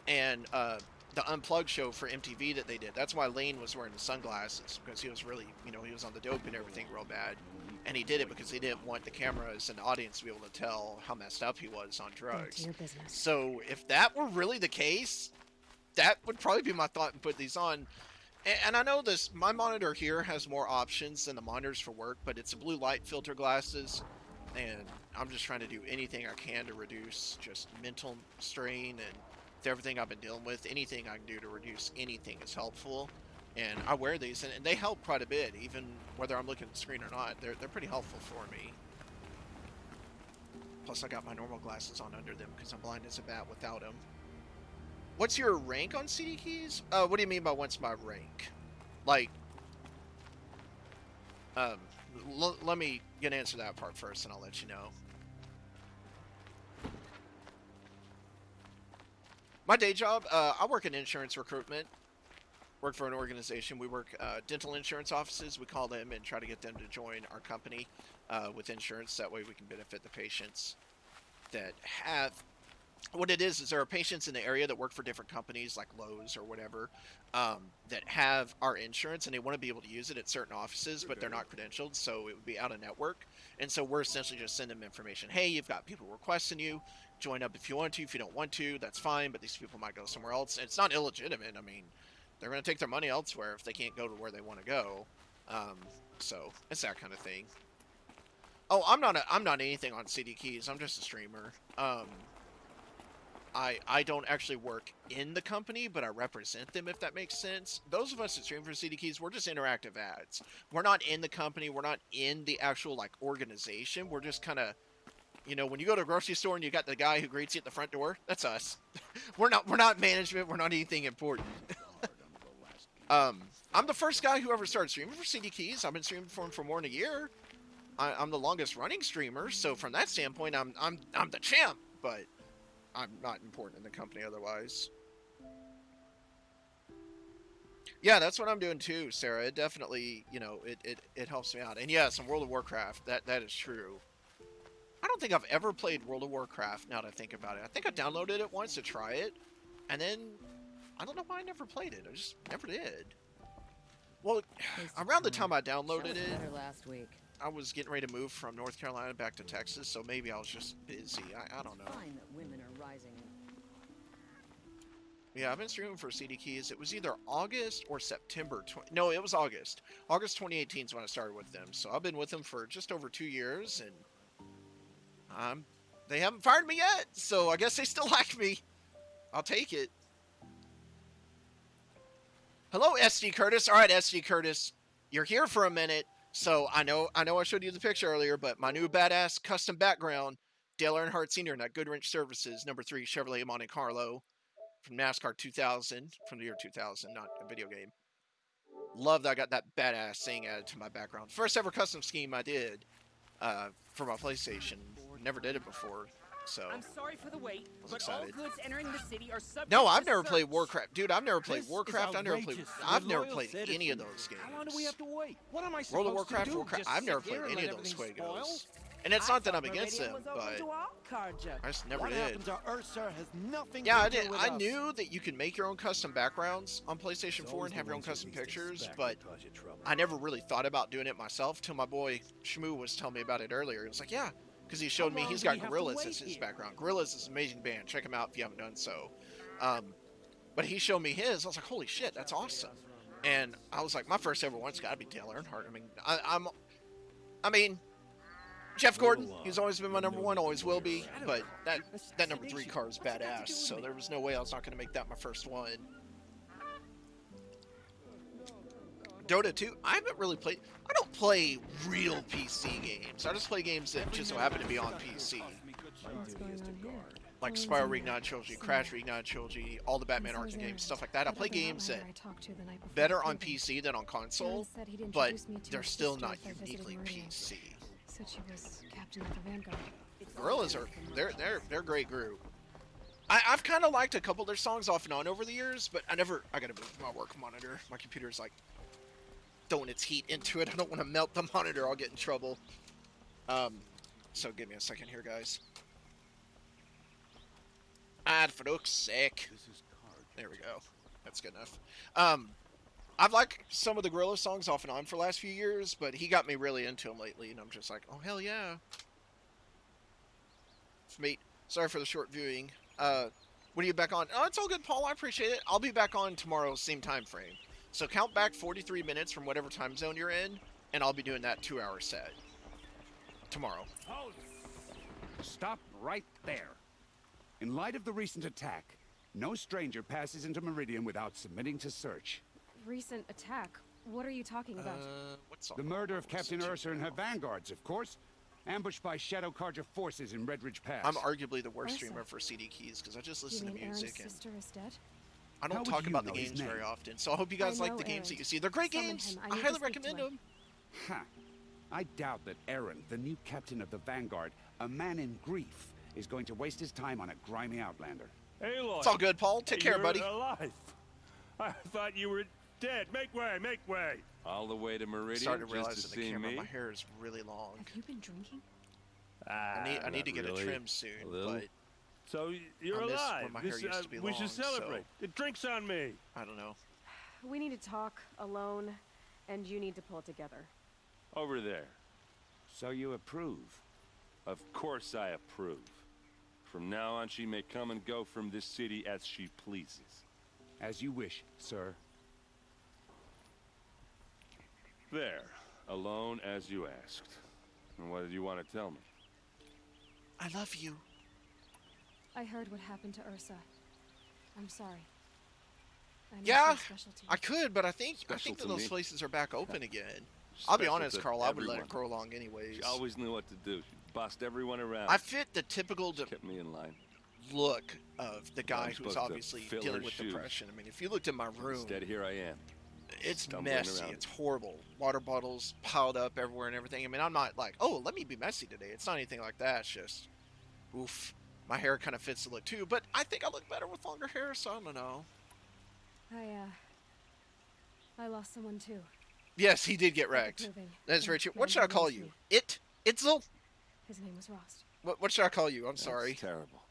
And the Unplugged show for MTV that they did, that's why Lane was wearing the sunglasses, because he was really, you know, he was on the dope and everything real bad. And he did it because he didn't want the cameras and the audience to be able to tell how messed up he was on drugs. So if that were really the case, that would probably be my thought and put these on. And I know this, my monitor here has more options than the monitors for work, but it's a blue light filter glasses, and I'm just trying to do anything I can to reduce just mental strain, and with everything I've been dealing with, anything I can do to reduce anything is helpful. And I wear these, and they help quite a bit, even whether I'm looking at the screen or not. They're pretty helpful for me. Plus, I got my normal glasses on under them because I'm blind as a bat without them. What's your rank on CD keys? What do you mean by what's my rank? Like, let me answer that part first, and I'll let you know. My day job, I work in insurance recruitment. Work for an organization. We work dental insurance offices. We call them and try to get them to join our company with insurance. That way we can benefit the patients that have... What it is there are patients in the area that work for different companies like Lowe's or whatever that have our insurance, and they want to be able to use it at certain offices, but they're not credentialed, so it would be out of network. And so we're essentially just sending them information. Hey, you've got people requesting you. Join up if you want to. If you don't want to, that's fine, but these people might go somewhere else. And it's not illegitimate. I mean, they're going to take their money elsewhere if they can't go to where they want to go. So it's that kind of thing. Oh, I'm not anything on CD Keys. I'm just a streamer. I don't actually work in the company, but I represent them, if that makes sense. Those of us that stream for CD Keys, we're just interactive ads. We're not in the company. We're not in the actual, like, organization. We're just kind of, you know, when you go to a grocery store and you got the guy who greets you at the front door, that's us. We're not management. We're not anything important. I'm the first guy who ever started streaming for CD Keys. I've been streaming for him for more than a year. I'm the longest running streamer, so from that standpoint, I'm the champ, but I'm not important in the company otherwise. Yeah, that's what I'm doing too, Sarah. It definitely, you know, it helps me out. And yes, in World of Warcraft, that is true. I don't think I've ever played World of Warcraft, now that I think about it. I think I downloaded it once to try it, and then I don't know why I never played it. I just never did. Well, around the time I downloaded it, last week. I was getting ready to move from North Carolina back to Texas, so maybe I was just busy. I don't know. Fine that women are rising. Yeah, I've been streaming for CD Keys. It was either August or September. No, it was August. August 2018 is when I started with them. So I've been with them for just over 2 years, and they haven't fired me yet. So I guess they still like me. I'll take it. Hello, SD Curtis. All right, SD Curtis, you're here for a minute. So I know I showed you the picture earlier, but my new badass custom background, Dale Earnhardt Sr. and Good Wrench Services, number 3 Chevrolet Monte Carlo from NASCAR 2000, from the year 2000, not a video game. Love that I got that badass thing added to my background. First ever custom scheme I did for my PlayStation. Never did it before. So I'm sorry for the wait, but excited. all goods entering the city are subject No, I've to never search. played Warcraft. Dude, I've never played This Warcraft. is I've never played any of those games. How long do we have to wait? What am I supposed World of Warcraft, to do? Warcraft. Just I've never sit here played and any let of those everything spoil? Fuegos. And it's not that I'm against them, but I just never did. Yeah, I did. I knew that you can make your own custom backgrounds on PlayStation 4 and have your own custom pictures, but I never really thought about doing it myself till my boy Shmoo was telling me about it earlier. He was like, yeah, because he showed me long he's do we got have to Gorillaz wait as his here? background. Gorillaz is an amazing band. Check him out if you haven't done so. But he showed me his. I was like, holy shit, that's awesome. And I was like, my first ever one's got to be Dale Earnhardt. I mean, Jeff Gordon, he's always been my number one, always will be. But that number 3 car is badass, so there was no way I was not going to make that my first one. Dota 2, I haven't really played. I don't play real PC games. I just play games that just so happen to be on PC. What's going on here? Like Always Spyro on Reignited that. Trilogy, So, Crash Reignited Trilogy, all the Batman and so Arkham is games, Aaron. stuff like that. I That play other games that outlier I talked to the night before better the on proving. PC than on Aaron console, said he'd but introduce me to they're his still sister not if I visited uniquely Meridian. PC. Said she was captain of the Vanguard. Gorillaz are they're a great group. I've kind of liked a couple of their songs off and on over the years, but I gotta move my work monitor. My computer's like throwing its heat into it. I don't want to melt the monitor. I'll get in trouble. So give me a second here, guys. And for fuck's sake. There we go. That's good enough. I've liked some of the Gorillaz songs off and on for the last few years, but he got me really into him lately, and I'm just like, oh hell yeah. Mate, sorry for the short viewing. When are you back on? Oh, it's all good, Paul. I appreciate it. I'll be back on tomorrow, same time frame. So count back 43 minutes from whatever time zone you're in, and I'll be doing that 2-hour set tomorrow. Halt! Stop right there. In light of the recent attack, no stranger passes into Meridian without submitting to search. Recent attack? What are you talking about? What's all The murder of Captain Ursa and her vanguards, of course. Ambushed by Shadow Carja forces in Red Ridge Pass. I'm arguably the worst Ursa? streamer for CD keys because I just You listen to mean music Aaron's and sister is dead? I How don't would talk you about the know his games very name? often. So I hope you guys I like know the games that Aaron. you see. They're great Summon games. him. I I need to highly speak to recommend him. them. Ha! I doubt that Aaron, the new captain of the Vanguard, a man in grief, is going to waste his time on a grimy outlander. Aloy, It's all good, Paul. Take care, you're buddy. alive. I thought you were dead. Make way, make way. All the way to Meridian Started just realizing to the see camera. me? My hair is really long. Have you been drinking? I need to get really. it trimmed soon, A little. but So you're I miss alive. when my hair used to be we long, should so- celebrate. The drink's on me. I don't know. We need to talk alone, and you need to pull it together. Over there. So you approve? Of course I approve. From now on, she may come and go from this city as she pleases. As you wish, sir. There. Alone as you asked. And what did you want to tell me? I love you. I heard what happened to Ursa. I'm sorry. I know Yeah, she's special to you. I could, but I think Special that to those me. places are back open again. I'll be Special honest, to Carl. I would let everyone. it grow long anyways. She always knew what to do. She bossed everyone around. I fit the typical Kept me in line. look of the guy I'm who's supposed to obviously fill dealing her with shoes. depression. I mean, if you looked in my room, Instead, here I am. it's stumbling messy. around. It's horrible. Water bottles piled up everywhere and everything. I mean, I'm not like, oh, let me be messy today. It's not anything like that. It's just, oof. My hair kind of fits the look too, but I think I look better with longer hair, so I don't know. I lost someone too. Yes, he did get At the wrecked. proving. That's very And true. now What should he I call wants you? me. Itzel? His name was Rost. What should I call you? I'm That's sorry. terrible.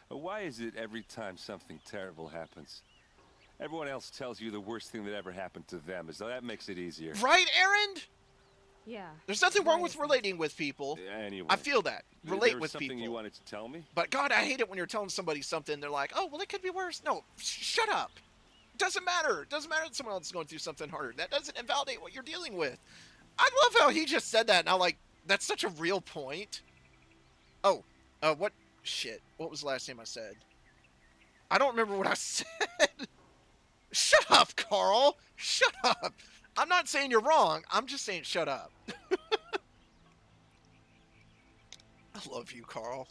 Why is it every time something terrible happens, everyone else tells you the worst thing that ever happened to them, as though that makes it easier? Right, Aaron? Yeah. There's nothing wrong Why with is that? relating with people. Anyway. I feel that. There Relate was with something people. you wanted to tell me? But God, I hate it when you're telling somebody something. They're like, oh, well, it could be worse. No, shut up. Doesn't matter. Doesn't matter that someone else is going through something harder. That doesn't invalidate what you're dealing with. I love how he just said that. And I'm like, that's such a real point. Oh, what? Shit. What was the last name I said? I don't remember what I said. Shut up, Carl. Shut up. I'm not saying you're wrong. I'm just saying shut up. I love you, Carl.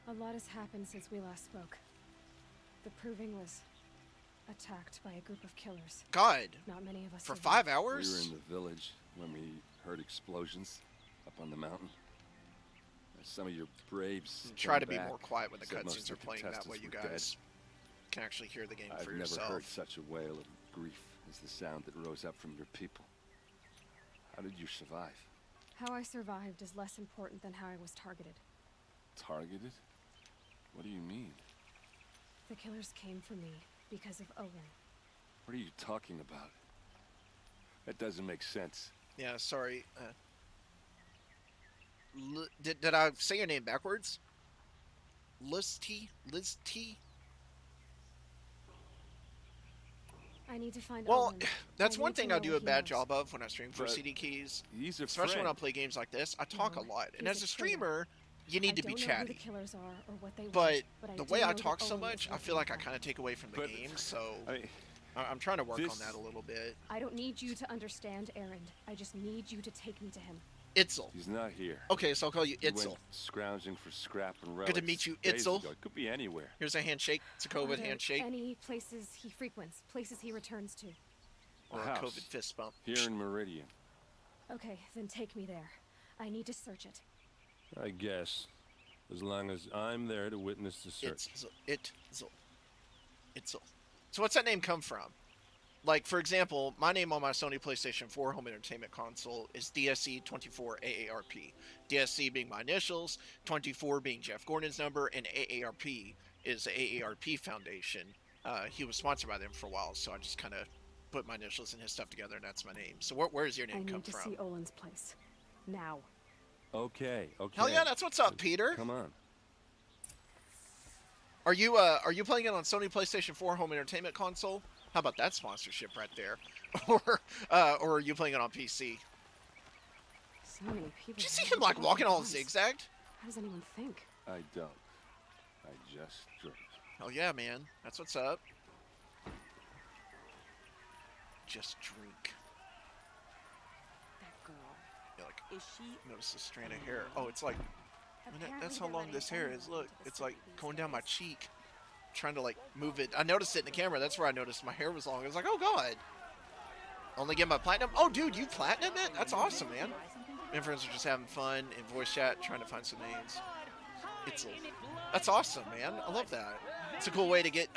A lot has happened since we last spoke. The proving was attacked by a group of killers. God. Not many of us For survived. 5 We hours? were in the village when we heard explosions up on the mountain. Some of your braves Try to came be back, more quiet when the said most cutscenes of are the playing. That way contestants you were dead. guys can actually hear the game I've for never yourself. heard such a wail of grief as the sound that rose up from your people. How did you survive? How I survived is less important than how I was targeted. Targeted? What do you mean? The killers came for me because of Owen. What are you talking about? That doesn't make sense. Yeah, sorry. Did I say your name backwards? Liz T? Liz T? I need to find Well, Owen. that's I one need to thing know I do a what he bad knows. job of when I stream for But CD Keys. He's a Especially when I friend. play games like this. I talk a No, lot. And he's as a a traitor. streamer, you need to be I don't know who the chatty. killers are or what they But want, but the do way I know that talk so Owen is much, I looking feel like I for kind of take away from the But, game. So I mean, I'm trying to work on this- that a little bit. I don't need you to understand Erend. I just need you to take me to him. Itzel. He's not here. Okay, so I'll call you He Itzel. went scrounging for scrap and relics. Good to meet you, days Itzel. ago. It could be anywhere. Here's a handshake. It's a Are COVID there handshake. Any places he frequents, places he returns to? Or A a house. COVID fist bump. Here in Meridian. Okay, then take me there. I need to search it. I guess. As long as I'm there to witness the search. Itzel. So what's that name come from? Like, for example, my name on my Sony PlayStation 4 home entertainment console is DSC24AARP. DSC being my initials, 24 being Jeff Gordon's number, and AARP is the AARP Foundation. He was sponsored by them for a while, so I just kind of put my initials and his stuff together, and that's my name. So where does your I name come need to from? see Olin's place. Now. Okay. Hell yeah, that's what's up, Peter. Come on. Are you playing it on Sony PlayStation 4 home entertainment console? How about that sponsorship right there? Or are you playing it on PC? So many people. Did you see him like walking all zigzagged? How does anyone think? I don't. I just drink. Oh yeah, man. That's what's up. Just drink. That girl. Yeah, like, Is she? notice the strand of hair. Oh, it's like, that's how long this hair is. Look, it's like going down my cheek. Trying to like move it. I noticed it in the camera. That's where I noticed my hair was long. I was like, oh god. Only get my platinum. Oh, dude, you platinum it? That's awesome, man. My friends are just having fun in voice chat, trying to find some names. That's awesome, man. I love that. It's a cool way to get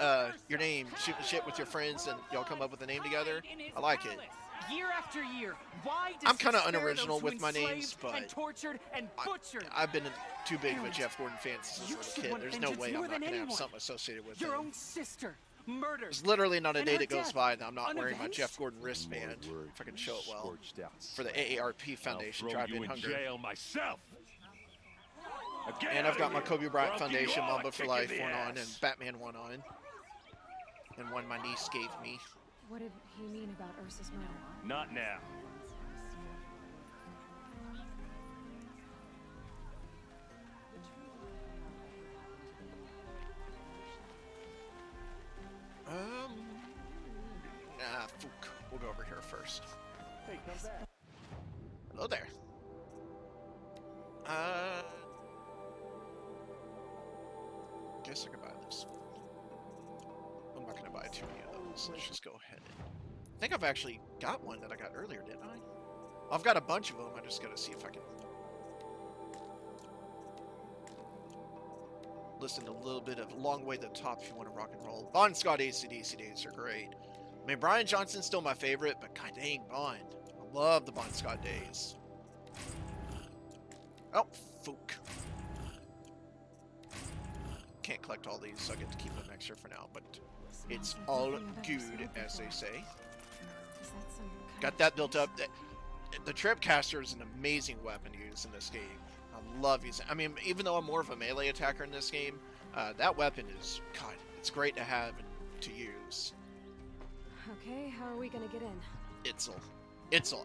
your name, shooting shit with your friends, and y'all come up with a name together. I like it. Year after year, why does I'm kind of he spare unoriginal those who with my names, enslaved but and tortured and butchered? I've been too big of a Jeff Gordon fan since I You was a should kid. want There's no vengeance way I'm more not than going to have anyone. something associated with Your him. own sister murdered. There's literally not a And day her that goes death, by that I'm not wearing my unavenged? Jeff Gordon wristband, if I can show it well, for the AARP Foundation I'll Drive throw In you in Hunger. jail myself. And I've got my Kobe Bryant Foundation, all a Mamba for kick in Life the one on, ass. and Batman one on, and one my niece gave me. What did he mean about Ursa's murder? Not now. Fook. We'll go over here first. Hey, come back. Hello there. Guess I could buy this. I'm not gonna buy too many of those. Let's just go ahead and... I think I've actually got one that I got earlier, didn't I? I've got a bunch of them. I just gotta see if I can listen to a little bit of Long Way to the Top if you want to rock and roll. Bon Scott AC/DC days are great. I mean, Brian Johnson's still my favorite, but god dang, Bon. I love the Bon Scott days. Oh, Fook. Can't collect all these, so I get to keep them extra for now, but it's all good, as they say. Got that built up. The Tripcaster is an amazing weapon to use in this game. I love using. I mean, even though I'm more of a melee attacker in this game, that weapon is, God, it's great to have and to use. Okay, how are we gonna get in? Itzel.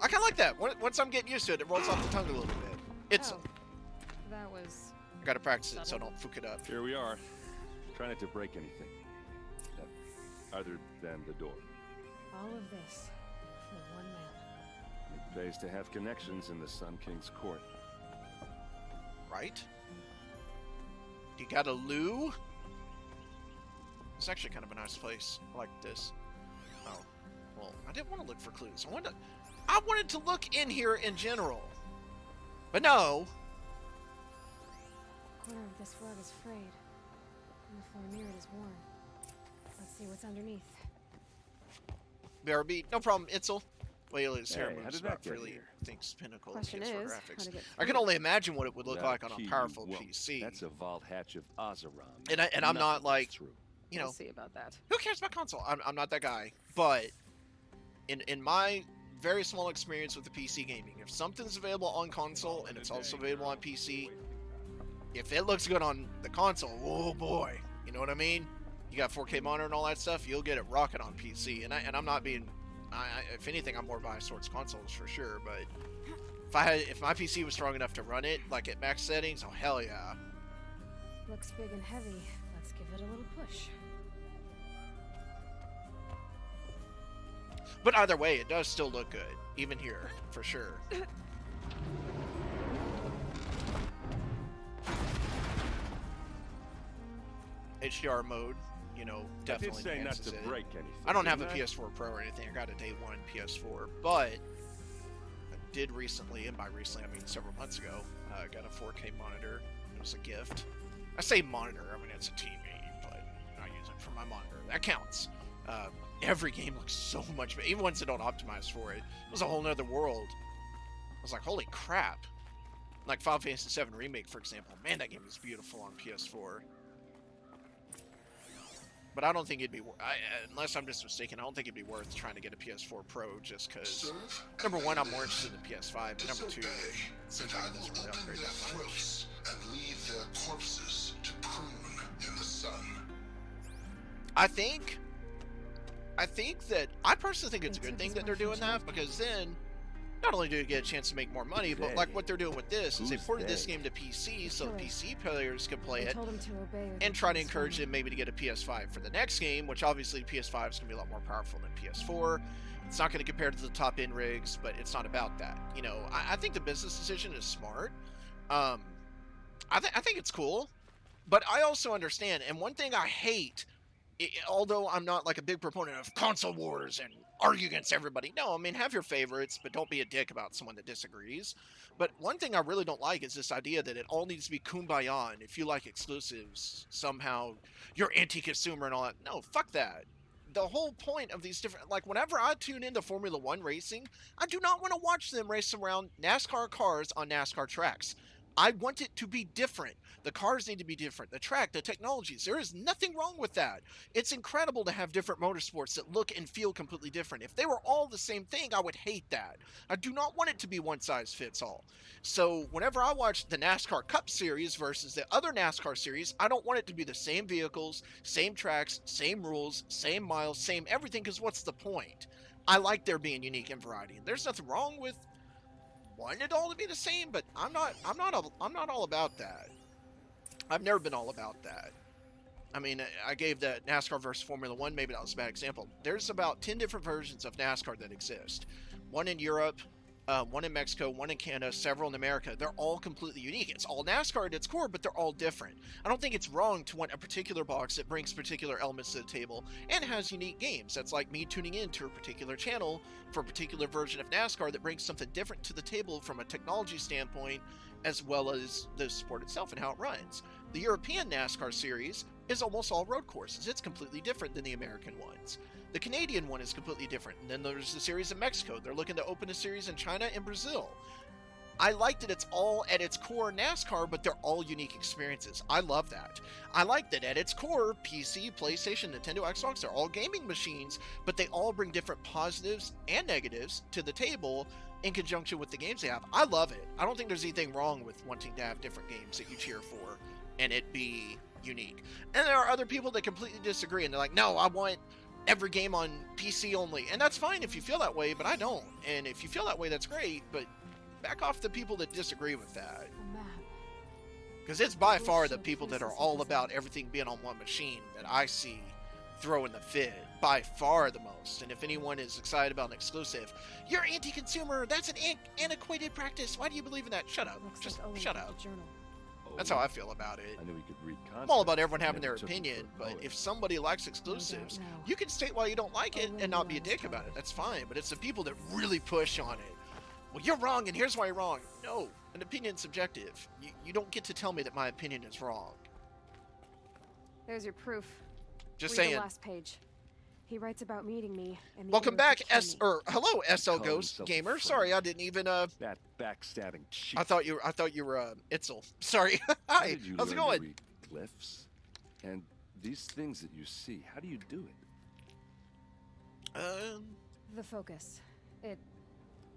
I kind of like that. Once I'm getting used to it, it rolls off the tongue a little bit. Itzel. Oh, that was... I gotta practice it so I don't fook it up. Here we are. Try not to break anything. Other than the door. all of this for one man. It pays to have connections in the Sun King's court. Right? You got a loo? It's actually kind of a nice place. I like this. Oh, well, I didn't want to look for clues. I wanted to look in here in general. But no. The corner of this rug is frayed, and the floor near it is worn. Let's see what's underneath. BRB, no problem, Itzel. Whaley's hair Hey, how moves did that about get freely. here? Thinks pinnacle Question kids for is, graphics. how to get I can through. only imagine what it would look Now, like on key a you powerful won't. PC. That's a vault hatch of Ozeron. And I'm not Nothing like, gets through. you know, We'll see about that. who cares about console? I'm not that guy. But in my very small experience with the PC gaming. If something's available on console and it's also available on PC, if it looks good on the console, oh boy, you know what I mean? You got 4K monitor and all that stuff, you'll get it rocking on PC. And I'm not being, if anything, I'm more biased towards consoles for sure. But if my PC was strong enough to run it like at max settings, oh hell yeah. Looks big and heavy. Let's give it a little push. But either way, it does still look good, even here, for sure. HDR mode, you know, definitely enhances it. I don't have a PS4 Pro or anything. I got a day one PS4, but I did recently, and by recently I mean several months ago, I got a 4K monitor. It was a gift. I say monitor, I mean it's a TV, but I use it for my monitor. That counts. Every game looks so much better, even ones that don't optimize for it. It was a whole nother world. I was like, holy crap. Like Final Fantasy VII Remake, for example. Man, that game is beautiful on PS4. But I don't think it'd be, unless I'm just mistaken, I don't think it'd be worth trying to get a PS4 Pro just because, number one, I'm more interested in the PS5, but number two, it seems like it doesn't really upgrade that much. And leave their corpses to prune in the sun. I personally think it's a good thing that they're doing that, because then not only do you get a chance to make more money, but like what they're doing with this is they ported this game to PC so the PC players can play it and try to encourage them maybe to get a PS5 for the next game, which obviously PS5 is going to be a lot more powerful than PS4. It's not going to compare to the top end rigs, but it's not about that. You know, I think the business decision is smart. I think it's cool, but I also understand, and one thing I hate, although I'm not like a big proponent of console wars and argue against everybody. No, I mean, have your favorites, but don't be a dick about someone that disagrees. But one thing I really don't like is this idea that it all needs to be kumbaya, and if you like exclusives, somehow you're anti-consumer and all that. No, fuck that. The whole point of these different, like whenever I tune into Formula One racing, I do not want to watch them race around NASCAR cars on NASCAR tracks. I want it to be different. The cars need to be different. The track, the technologies, there is nothing wrong with that. It's incredible to have different motorsports that look and feel completely different. If they were all the same thing, I would hate that. I do not want it to be one size fits all. So whenever I watch the NASCAR Cup Series versus the other NASCAR series, I don't want it to be the same vehicles, same tracks, same rules, same miles, same everything, because what's the point? I like there being unique and variety. And there's nothing wrong with wanting it all to be the same, but I'm not all about that. I've never been all about that. I mean, I gave that NASCAR versus Formula One, maybe that was a bad example. There's about 10 different versions of NASCAR that exist. One in Europe, one in Mexico, one in Canada, several in America. They're all completely unique. It's all NASCAR at its core, but they're all different. I don't think it's wrong to want a particular box that brings particular elements to the table and has unique games. That's like me tuning in to a particular channel for a particular version of NASCAR that brings something different to the table from a technology standpoint, as well as the sport itself and how it runs. The European NASCAR series is almost all road courses. It's completely different than the American ones. The Canadian one is completely different. And then there's the series in Mexico. They're looking to open a series in China and Brazil. I like that it's all at its core NASCAR, but they're all unique experiences. I love that. I like that at its core, PC, PlayStation, Nintendo, Xbox, they're all gaming machines, but they all bring different positives and negatives to the table in conjunction with the games they have. I love it. I don't think there's anything wrong with wanting to have different games that you cheer for and it be unique. And there are other people that completely disagree, and they're like, no, I want every game on PC only. And that's fine if you feel that way, but I don't. And if you feel that way, that's great, but back off the people that disagree with that. Because it's by far the people that are all about everything being on one machine that I see throwing the fit. By far the most. And if anyone is excited about an exclusive, you're anti-consumer, that's an antiquated practice, why do you believe in that? Shut up. Just shut up. That's how I feel about it. I knew we could read I'm all about everyone having their opinion, but if somebody likes exclusives, you can state why you don't like it and not be a dick about it. That's fine, but it's the people that really push on it. Well, you're wrong, and here's why you're wrong. No, an opinion's subjective. You don't get to tell me that my opinion is wrong. There's your proof. Just Read saying. the last page. He writes about meeting me. And Welcome back, hello, SL Ghost Gamer. Sorry, I didn't even that backstabbing cheat. I thought you were Itzel. Sorry. Hi. How's it going? Read glyphs and these things that you see. How do you do it? The focus. It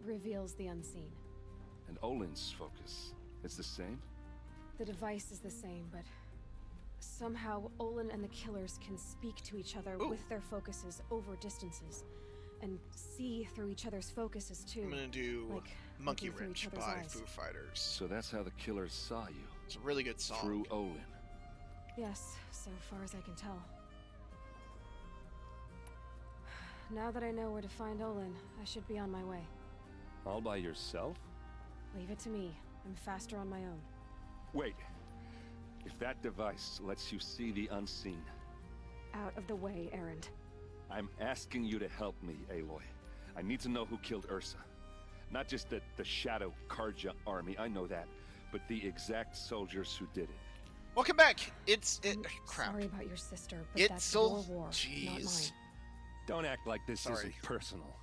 reveals the unseen. And Olin's focus, it's the same? The device is the same, but somehow Olin and the killers can speak to each other with their focuses over distances, and see through each other's focuses too. I'm gonna do like Monkey looking through Wrench each other's by eyes. Foo Fighters. So that's how the killers saw you. It's a really good song. Through Olin. Yes, so far as I can tell. Now that I know where to find Olin, I should be on my way. All by yourself? Leave it to me. I'm faster on my own. Wait. If that device lets you see the unseen... Out of the way, Erend. I'm asking you to help me, Aloy. I need to know who killed Ursa. Not just the Shadow Karja army, I know that, but the exact soldiers who did it. Welcome back! Crap. Sorry about your sister, but It's that's so... your war, not mine. Don't act like this isn't personal.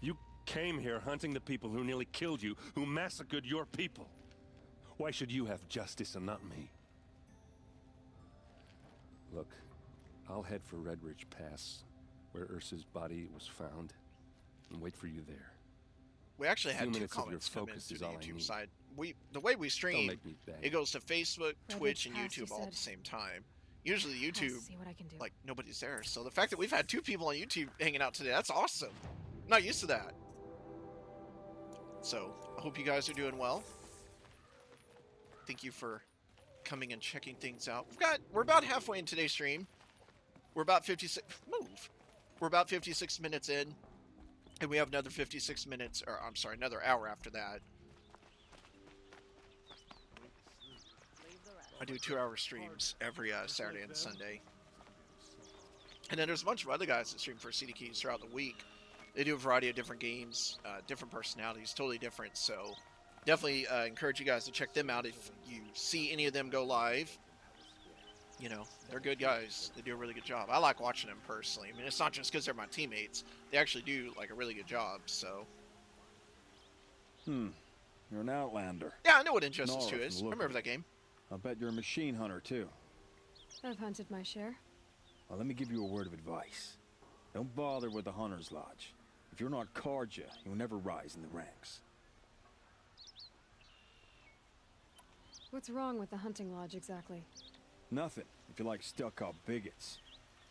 You came here hunting the people who nearly killed you, who massacred your people. Why should you have justice and not me? Look, I'll head for Red Ridge Pass, where Ursa's body was found, and wait for you there. We actually had 2 minutes of your comments come in focus through is the all I YouTube need. side. The way we stream, make me beg. it goes to Facebook, Red Twitch, Ridge and Pass, you YouTube all at said? the same time. Usually I'll YouTube, see what I can do. like, nobody's there. So the fact that we've had 2 people on YouTube hanging out today, that's awesome. I'm not used to that. So, I hope you guys are doing well. Thank you for coming and checking things out. We're about halfway in today's stream. We're about 56... Move! We're about 56 minutes in. And we have another 56 minutes, or I'm sorry, another hour after that. I do 2-hour streams every Saturday and Sunday. And then there's a bunch of other guys that stream for CD Keys throughout the week. They do a variety of different games, different personalities, totally different. So definitely encourage you guys to check them out if you see any of them go live. You know, they're good guys. They do a really good job. I like watching them personally. I mean, it's not just because they're my teammates. They actually do, like, a really good job, so. You're an Outlander. Yeah, I know what Injustice Nora 2 from is. the I look remember of that it. game. I'll bet you're a machine hunter, too. I've hunted my share. Well, let me give you a word of advice. Don't bother with the Hunter's Lodge. If you're not Karja, you'll never rise in the ranks. What's wrong with the hunting lodge exactly? Nothing, if you like stuck-up bigots.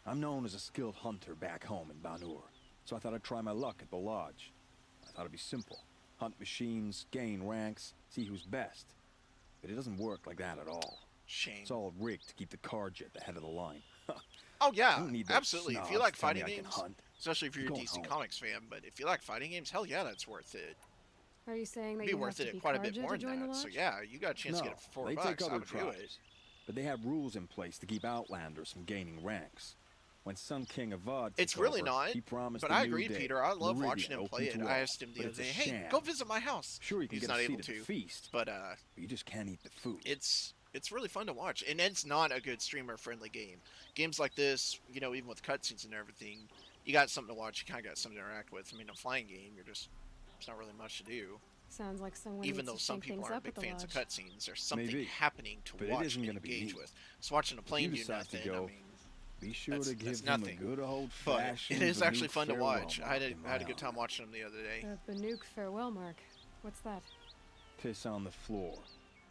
I'm known as a skilled hunter back home in Banur, so I thought I'd try my luck at the lodge. I thought it'd be simple. Hunt machines, gain ranks, see who's best. But it doesn't work like that at all. Shame. It's all rigged to keep the Karja at the head of the line. Oh, yeah, I don't need those absolutely. If you snobs like telling me fighting I can games, hunt. especially if you're a Going DC home. Comics fan, but if you like fighting games, hell yeah, that's worth it. Are you saying that It'd be you worth have it to be quite a bit Karja more to join than the that. lodge? So yeah, you got a chance to No, get it for $4 they bucks. take I other would do it. tribes, but they have rules in place to keep Outlanders from gaining ranks. When Sun King Avad It's took really over, not, he promised but a I new agree, day, Peter. I love Meridian watching him play it. open to I all, asked him the but other it's a day, hey, sham. go visit my house. Sure, you can He's get not a able seat at to, the feast, but you just can't eat the food. it's really fun to watch, and it's not a good streamer-friendly game. Games like this, you know, even with cutscenes and everything, you got something to watch. You kind of got something to interact with. I mean, a flying game, there's not really much to do. Sounds like someone Even needs though to some shake people things aren't up big at the fans of lodge. cutscenes, there's something Maybe, happening to but it watch isn't and gonna be engage me. with. Just watching a If plane you do decide to nothing, I go, mean, be sure that's to give him nothing. a good but old-fashioned it is actually Banuk fun to farewell watch. I mark had in a my good time watching them the other day. The Banuk farewell mark. What's that? Piss on the floor.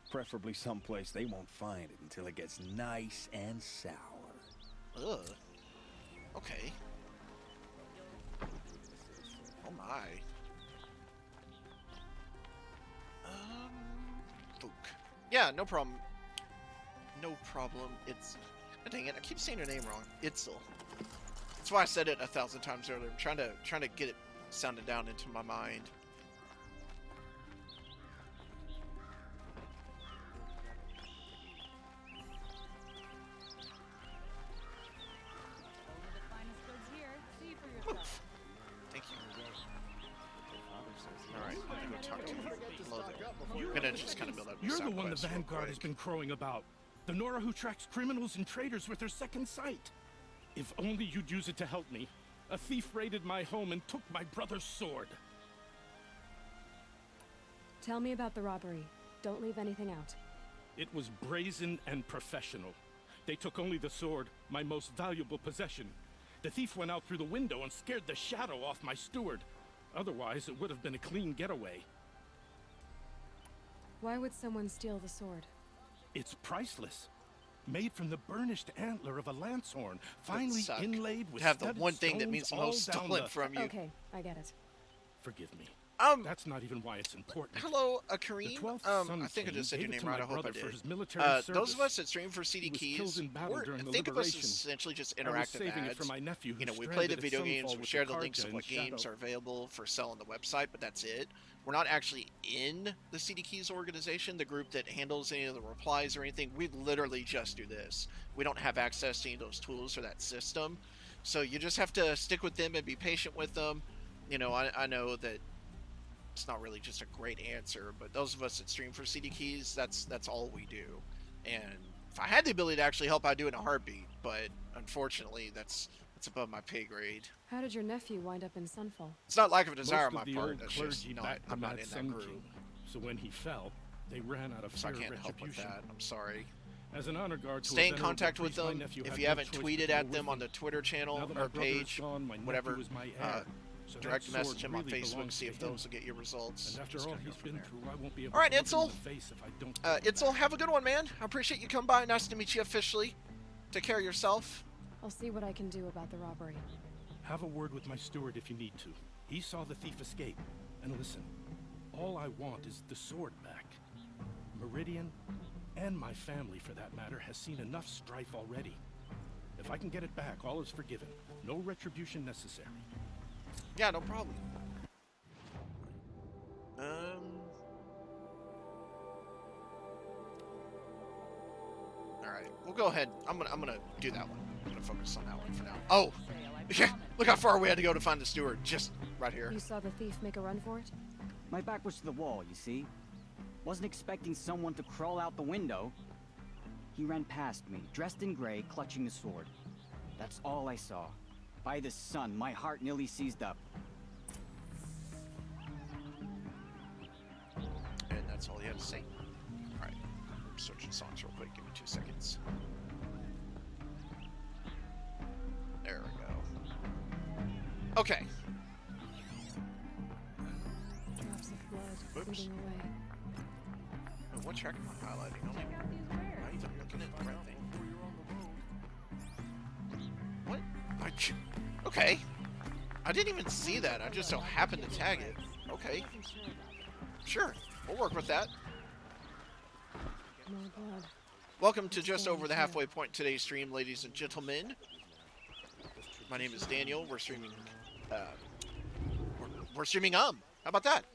Preferably someplace they won't find it until it gets nice and sour. Ugh. Okay. Oh my. Fook. Yeah, no problem. No problem. It's... oh, dang it, I keep saying her name wrong. Itzel. That's why I said it 1,000 times earlier. I'm trying to get it sounded down into my mind. Thank you. Alright, I'm gonna go talk to you below there. I'm gonna just kind of build up You're the one the quest real Vanguard has quick. been crowing about. The Nora who tracks criminals and traitors with her second sight. If only you'd use it to help me. A thief raided my home and took my brother's sword. Tell me about the robbery. Don't leave anything out. It was brazen and professional. They took only the sword, my most valuable possession. The thief went out through the window and scared the shadow off my steward. Otherwise, it would have been a clean getaway. Why would someone steal the sword? It's priceless. Made from the burnished antler of a lancehorn, finely inlaid with have the studded one thing that stones means the all most down stolen the... from you. Okay, I get it. Forgive me. That's not even why it's important. Hello, Kareem. I think I just said your name right. I hope I did. Those of us that stream for CD Keys, think of us as essentially just interactive ads. You know, we play the video games, we share the links of what games are available for sale on the website, but that's it. We're not actually in the CD Keys organization, the group that handles any of the replies or anything. We literally just do this. We don't have access to any of those tools or that system. So you just have to stick with them and be patient with them. You know, I know that it's not really just a great answer, but those of us that stream for CD Keys, that's all we do. And if I had the ability to actually help, I'd do it in a heartbeat, but unfortunately that's above my pay grade. How did your nephew wind up in Sunfall? It's not lack of desire on Most my of the part, old that's just, clergy no, backed I'm the not Mad in that Sun group. King. So when he fell, they ran out of So I fear can't of help with retribution. that, I'm sorry. As an honor guard to a Stay in venerable contact with priest, my them. nephew If had you no haven't choice but tweeted to go at with them me. on the Twitter channel Now that or my brother is page, gone, my nephew whatever, is my heir. So that direct sword message him on really Facebook, belongs see to if him. those will get your results. And after Just all gotta go he's from been there. through, I won't be able All right, to look him in Itzel. the face if I don't. Itzel, have a good one, man. I appreciate you coming by. Nice to meet you officially. Take care of yourself. I'll see what I can do about the robbery. Have a word with my steward if you need to. He saw the thief escape. And listen, all I want is the sword back. Meridian, and my family for that matter, has seen enough strife already. If I can get it back, all is forgiven. No retribution necessary. Yeah, no problem. All right, we'll go ahead. I'm gonna do that one. I'm gonna focus on that one for now. Oh, yeah. Look how far we had to go to find the steward. Just right here. You saw the thief make a run for it? My back was to the wall, you see. Wasn't expecting someone to crawl out the window. He ran past me, dressed in gray, clutching the sword. That's all I saw. By the sun, my heart nearly seized up. And that's all he had to say. All right, I'm switching songs real quick. Give me 2 seconds. There we go. Okay. Drops of blood Oops. fleeting away. Oh, what track am I highlighting? I'm not even looking at the right thing. What? Okay. I didn't even see that. I just so happened to tag it. Okay. Sure. We'll work with that. More blood. Welcome to Just Over the Halfway Point today's stream, ladies and gentlemen. My name is Daniel. We're streaming. We're streaming. How about that?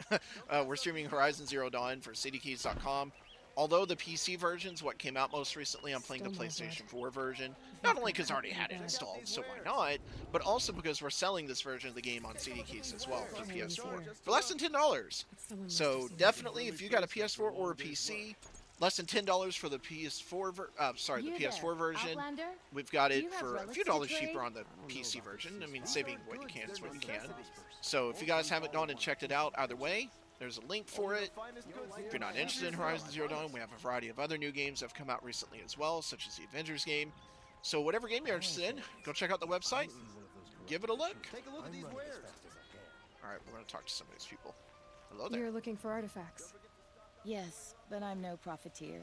We're streaming Horizon Zero Dawn for citykeys.com. Although the PC version's what came out most recently, I'm playing the PlayStation 4 version. Not only because I already had it installed, so why not, but also because we're selling this version of the game on CD Keys as well for PS4 for less than $10. So definitely, if you got a PS4 or a PC, less than $10 for the PS4 the PS4 version. We've got it for a few dollars cheaper on the PC version. I mean, saving what you can is what you can. So if you guys haven't gone and checked it out, either way, there's a link for it. If you're not interested in Horizon Zero Dawn, we have a variety of other new games that have come out recently as well, such as the Avengers game. So whatever game you're interested in, go check out the website and give it a look. Take a look at these wares. All right, we're going to talk to some of these people. Hello there. You're looking for artifacts. Yes, but I'm no profiteer.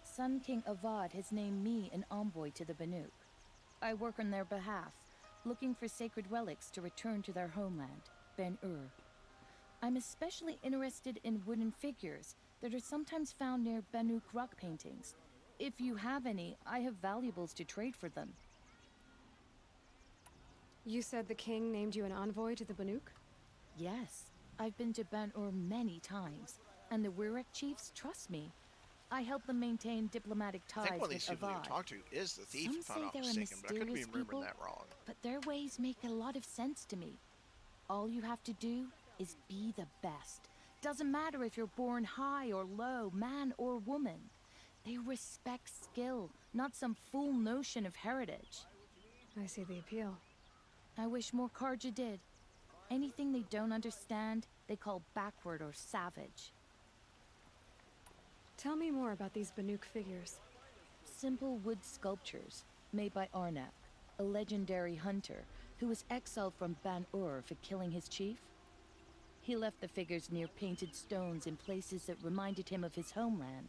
Sun King Avad has named me an envoy to the Banuk. I work on their behalf, looking for sacred relics to return to their homeland, Ben-Ur. I'm especially interested in wooden figures that are sometimes found near Banuk rock paintings. If you have any, I have valuables to trade for them. You said the king named you an envoy to the Banuk? Yes, I've been to Ben-Ur many times, and the Wirek chiefs trust me. I help them maintain diplomatic I ties think one of with these people you Avad. talk to is the thief, Some if I'm say not they're mistaken, but I could be mysterious remembering people, that wrong. but their ways make a lot of sense to me. All you have to do is be the best. Doesn't matter if you're born high or low, man or woman. They respect skill, not some fool notion of heritage. I see the appeal. I wish more Karja did. Anything they don't understand, they call backward or savage. Tell me more about these Banuk figures. Simple wood sculptures made by Arnak, a legendary hunter who was exiled from Ban-Ur for killing his chief. He left the figures near painted stones in places that reminded him of his homeland.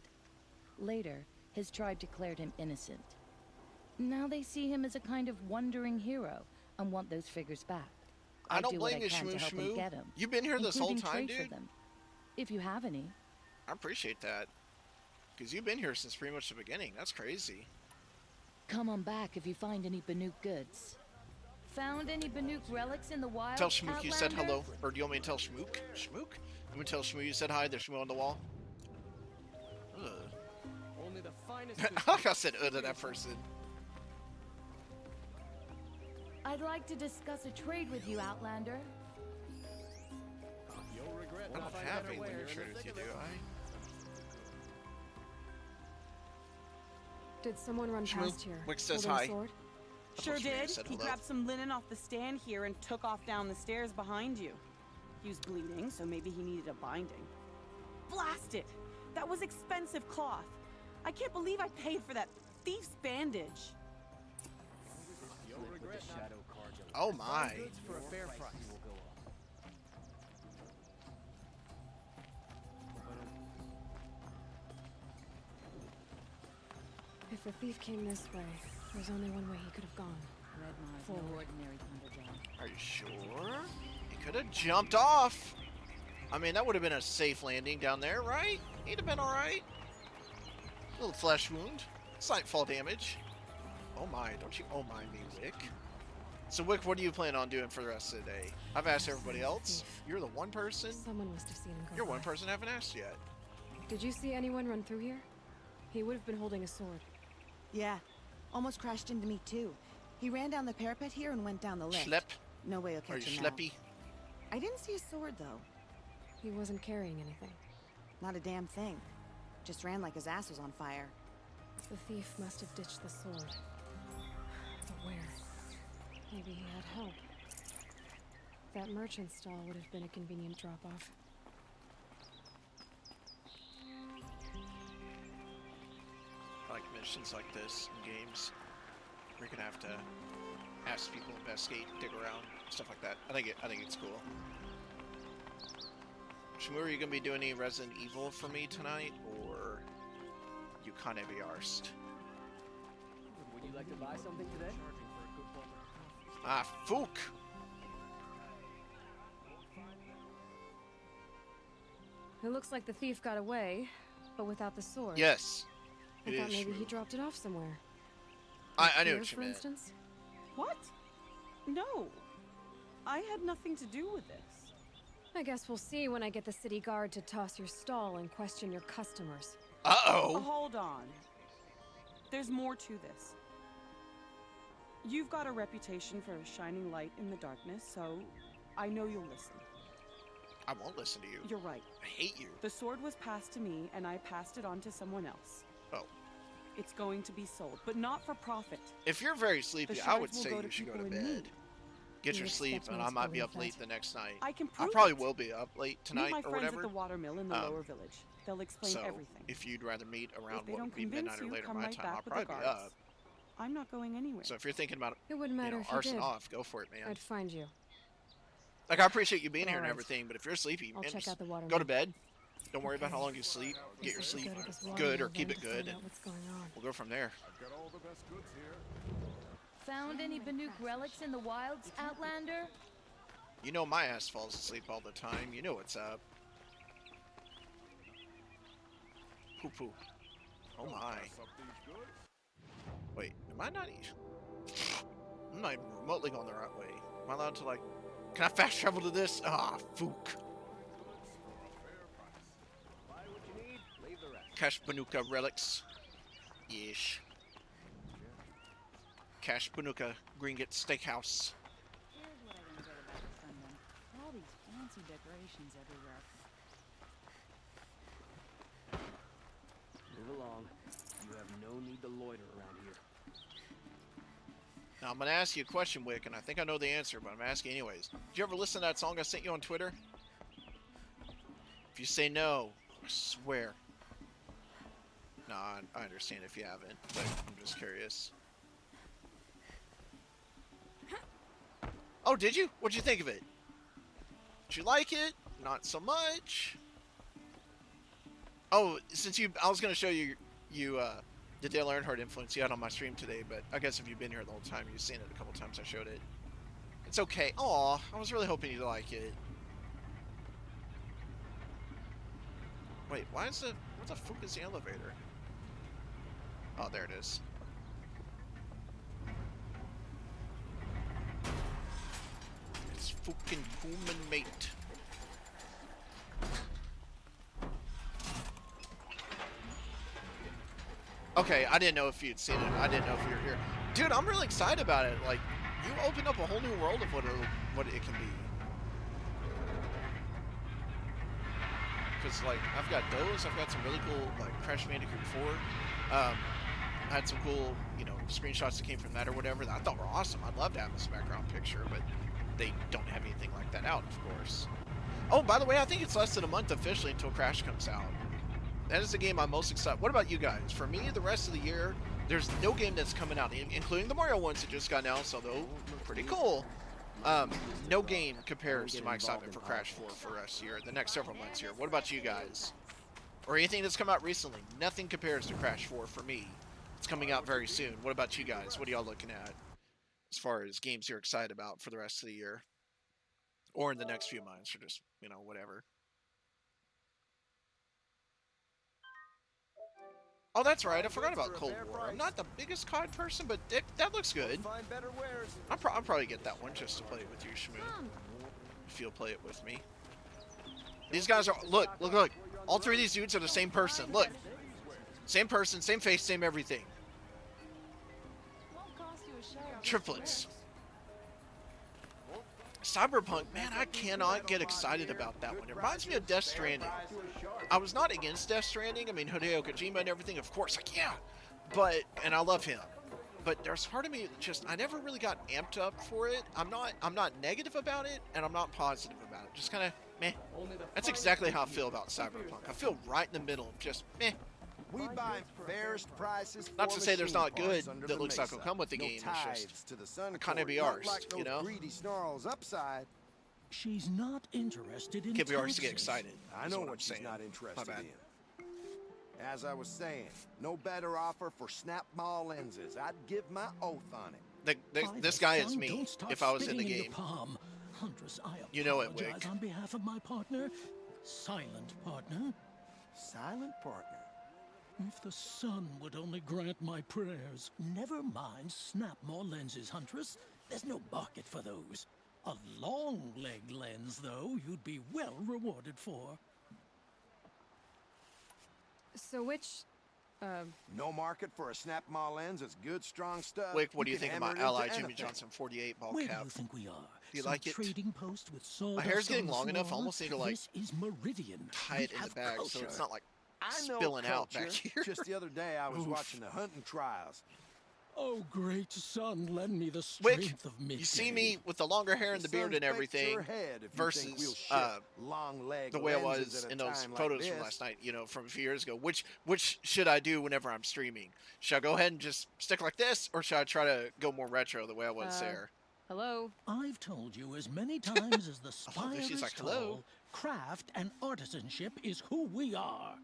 Later, his tribe declared him innocent. Now they see him as a kind of wandering hero and want those figures back. I don't do what blame you, I can to help him Shmoo. get 'em, You've been here this whole including time, trade for dude? them, if you have any. I appreciate that. Because you've been here since pretty much the beginning. That's crazy. Come on back if you find any Banuk goods. Found any Banuk relics in the wild? Tell Shmook you said Outlander? hello. Or do you want me to tell Shmook? Shmook? You want to tell Shmoo you said hi? There's Shmoo on the wall. Ugh. Only the finest. I said to that person. I'd like to discuss a trade with you, Outlander. You'll regret I not don't finding have better anything wear to in trade the with you, thick do of it. I? Did someone run Shmoo, past here? Wick says holding a hi. sword? I Sure thought Shmoo did. said He hello. grabbed some linen off the stand here and took off down the stairs behind you. He was bleeding, so maybe he needed a binding. Blast it! That was expensive cloth. I can't believe I paid for that thief's bandage. You'll regret not shadow card. Oh my. Goods for a fair price. Will go up. If the thief came this way, there's only one way he could have gone. Redmar's no Forward. ordinary kind of job. Are you sure? He could have jumped off. I mean, that would have been a safe landing down there, right? He'd have been alright. Little flesh wound. Slight fall damage. Oh my, don't you oh my me, Wick. So Wick, what do you plan on doing for the rest of the day? I've asked everybody else. You're the one person. Someone must have seen him go You're one by. person I haven't asked yet. Did you see anyone run through here? He would have been holding a sword. Yeah. Almost crashed into me, too. He ran down the parapet here and went down the lift. Schlep? No way I'll Are catch you him now. schleppy? I didn't see a sword, though. He wasn't carrying anything. Not a damn thing. Just ran like his ass was on fire. The thief must have ditched the sword. But where? Maybe he had help. That merchant stall would have been a convenient drop-off. I like missions like this in games. We're gonna have to ask people, investigate, dig around, stuff like that. I think it's cool. Shmoo, are you gonna be doing any Resident Evil for me tonight, or you kind of be arsed? Would you like to buy something today? Ah, Fook! It looks like the thief got away, but without the sword. Yes, I it thought is maybe he true. dropped it off somewhere. I knew Here, what you for meant. instance? What? No. I had nothing to do with this. I guess we'll see when I get the city guard to toss your stall and question your customers. Uh-oh! Hold on. There's more to this. You've got a reputation for a shining light in the darkness, so I know you'll listen. I won't listen to you. You're right. I hate you. The sword was passed to me, and I passed it on to someone else. Oh. It's going to be sold, but not for profit. If you're very sleepy, The I would shards will say go you to should go to people in bed. need. Get You your sleep, expect and me I to might be believe up late that? the next night. I can I prove probably it. will be up late tonight Meet my or friends whatever. at the watermill in the lower village. They'll explain So, everything. if you'd rather meet around they what don't would be convince midnight or you, later come my right time, back I'll with the probably be guards. up. I'm not going anywhere. So if you're thinking about It wouldn't matter if you arson did. off, go for it, man. I'd find you. Like, I appreciate you being But here and alright. everything, but if you're sleepy, I'll man, check just out the water go to mill. bed. Don't worry about how long you sleep. Get your sleep Go to this water good or mill keep then it to good, find and out what's going on. we'll go from there. I've got all the best goods here. Found any Banuk relics in the wilds, Outlander? You know my ass falls asleep all the time. You know what's up. Poo-poo. Oh my. Pass up these goods. Wait, am I not I'm not even remotely going the right way. Am I allowed to, like... Can I fast travel to this? Ah, Fook. Buy what you need, leave the rest. Cash Banuka relics. Yeesh. Cash Banuka Gringotts Steakhouse. Here's what I don't get about the Sunman. All these fancy decorations everywhere. Move along. You have no need to loiter around here. Now, I'm going to ask you a question, Wick, and I think I know the answer, but I'm asking anyways. Did you ever listen to that song I sent you on Twitter? If you say no, I swear. No, I understand if you haven't, but I'm just curious. Oh, did you? What'd you think of it? Did you like it? Not so much. Oh, since I was gonna show you the Dale Earnhardt influence you had on my stream today, but I guess if you've been here the whole time, you've seen it a couple times. I showed it. It's okay. Aw, I was really hoping you'd like it. Wait, what the fuck is the elevator? Oh, there it is. It's fucking human mate. Okay, I didn't know if you'd seen it. I didn't know if you were here. Dude, I'm really excited about it. Like, you opened up a whole new world of what it can be. Because, like, I've got those. I've got some really cool, like, Crash Bandicoot 4. I had some cool, you know, screenshots that came from that or whatever that I thought were awesome. I'd love to have this background picture, but they don't have anything like that out, of course. Oh, by the way, I think it's less than a month officially until Crash comes out. That is the game I'm most excited. What about you guys? For me, the rest of the year, there's no game that's coming out, including the Mario ones that just got announced, although pretty cool. No game compares to my excitement for Crash 4 for the rest of the year, the next several months here. What about you guys? Or anything that's come out recently? Nothing compares to Crash 4 for me. It's coming out very soon. What about you guys? What are y'all looking at as far as games you're excited about for the rest of the year? Or in the next few months, or just, you know, whatever. Oh, that's right. I forgot about Cold War. I'm not the biggest COD person, but that looks good. I'll probably get that one just to play it with you, Shmoo. If you'll play it with me. These guys are... Look. All three of these dudes are the same person. Look. Same person, same face, same everything. Triplets. Cyberpunk, man, I cannot get excited about that one. It reminds me of Death Stranding. I was not against Death Stranding. I mean, Hideo Kojima and everything, of course, like, yeah. But, and I love him. But there's part of me that just, I never really got amped up for it. I'm not negative about it, and I'm not positive about it. Just kind of, meh. That's exactly how I feel about Cyberpunk. I feel right in the middle, just, meh. We buy fairest prices. Not to say there's not good that looks like will come with the game. It's just to the sun kind of be ours, you know? Greedy snarls upside. She's not interested in. Can't be ours to get excited. I know what she's not interested in. As I was saying, no better offer for snap mall lenses. I'd give my oath on it. This guy is me. If I was in the game, Huntress, I you know it, apologize Wick. on behalf of my partner, silent partner. Silent partner. If the sun would only grant my prayers. Never mind snap more lenses, Huntress. There's no market for those. A long leg lens, though, you'd be well rewarded for. So which, No market for a snap mall lens. It's good, strong stuff. Wick, what do you can think of my hammer it ally into Jimmy anything. Johnson 48 ball Where cap? do you think we are? Do you Some like it? trading post with My hair's sawdust getting on the long enough. I floor? almost need to, like, This is Meridian. tie it in the bag so it's not like I know spilling out culture. back here. Just the other day, I was Oof. watching the hunting trials. Oh, great sun, lend me the Wick, strength of midday. you see me with the longer hair and the beard and everything versus the way I was in those photos from last night, you know, from a few years ago. Which should I do whenever I'm streaming? Should I go ahead and just stick like this, or should I try to go more retro the way I was there? Hello? I've told you as many times as the spire she's is like, tall, hello? craft and artisanship is who we are.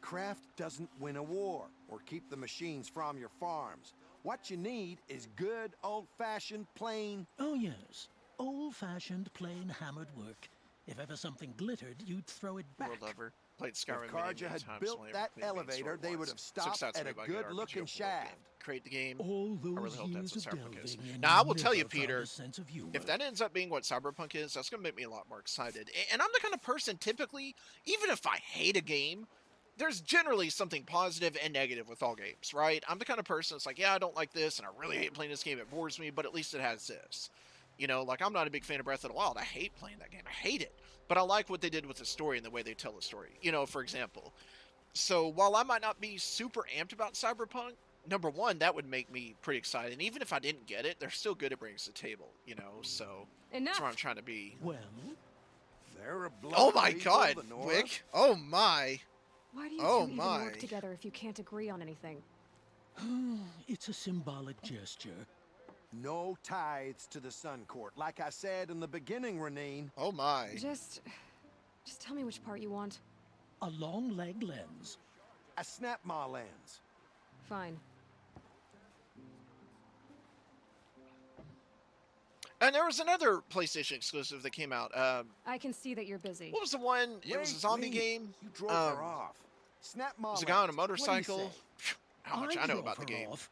Craft doesn't win a war or keep the machines from your farms. What you need is good, old-fashioned, plain... Oh, yes. Old-fashioned, plain, hammered work. If ever something glittered, you'd throw it back. World Lover. Played Skyrim If many, Karja many had times, built only that played main elevator, story they once. would have So stopped excited at a about getting good-looking RPG shaft. Create the game. All I those really hope that's years what of Cyberpunk is. delving, and Now, I will tell you, never found Peter, a sense of humor. if that ends up being what Cyberpunk is, that's going to make me a lot more excited. And I'm the kind of person, typically, even if I hate a game, there's generally something positive and negative with all games, right? I'm the kind of person that's like, yeah, I don't like this, and I really hate playing this game, it bores me, but at least it has this. You know, like, I'm not a big fan of Breath of the Wild. I hate playing that game. I hate it. But I like what they did with the story and the way they tell the story, you know, for example. So, while I might not be super amped about Cyberpunk, number one, that would make me pretty excited. And even if I didn't get it, they're still good at bringing to the table, you know, so that's where I'm trying to be. Well, There are Oh my people, god, Lenora. Wick. Oh my. Why do you Oh two even my. work together if you can't agree on anything? it's a symbolic gesture. No tithes to the Sun Court. Like I said in the beginning, Renine. Oh my. Just tell me which part you want. A long leg lens. A snap maw lens. Fine. And there was another PlayStation exclusive that came out. I can see that you're busy. What was the one? It was a zombie game. You drove her off. Snap maw It was a lens. guy on a What do you motorcycle. say? How much I know drove about the her game. off.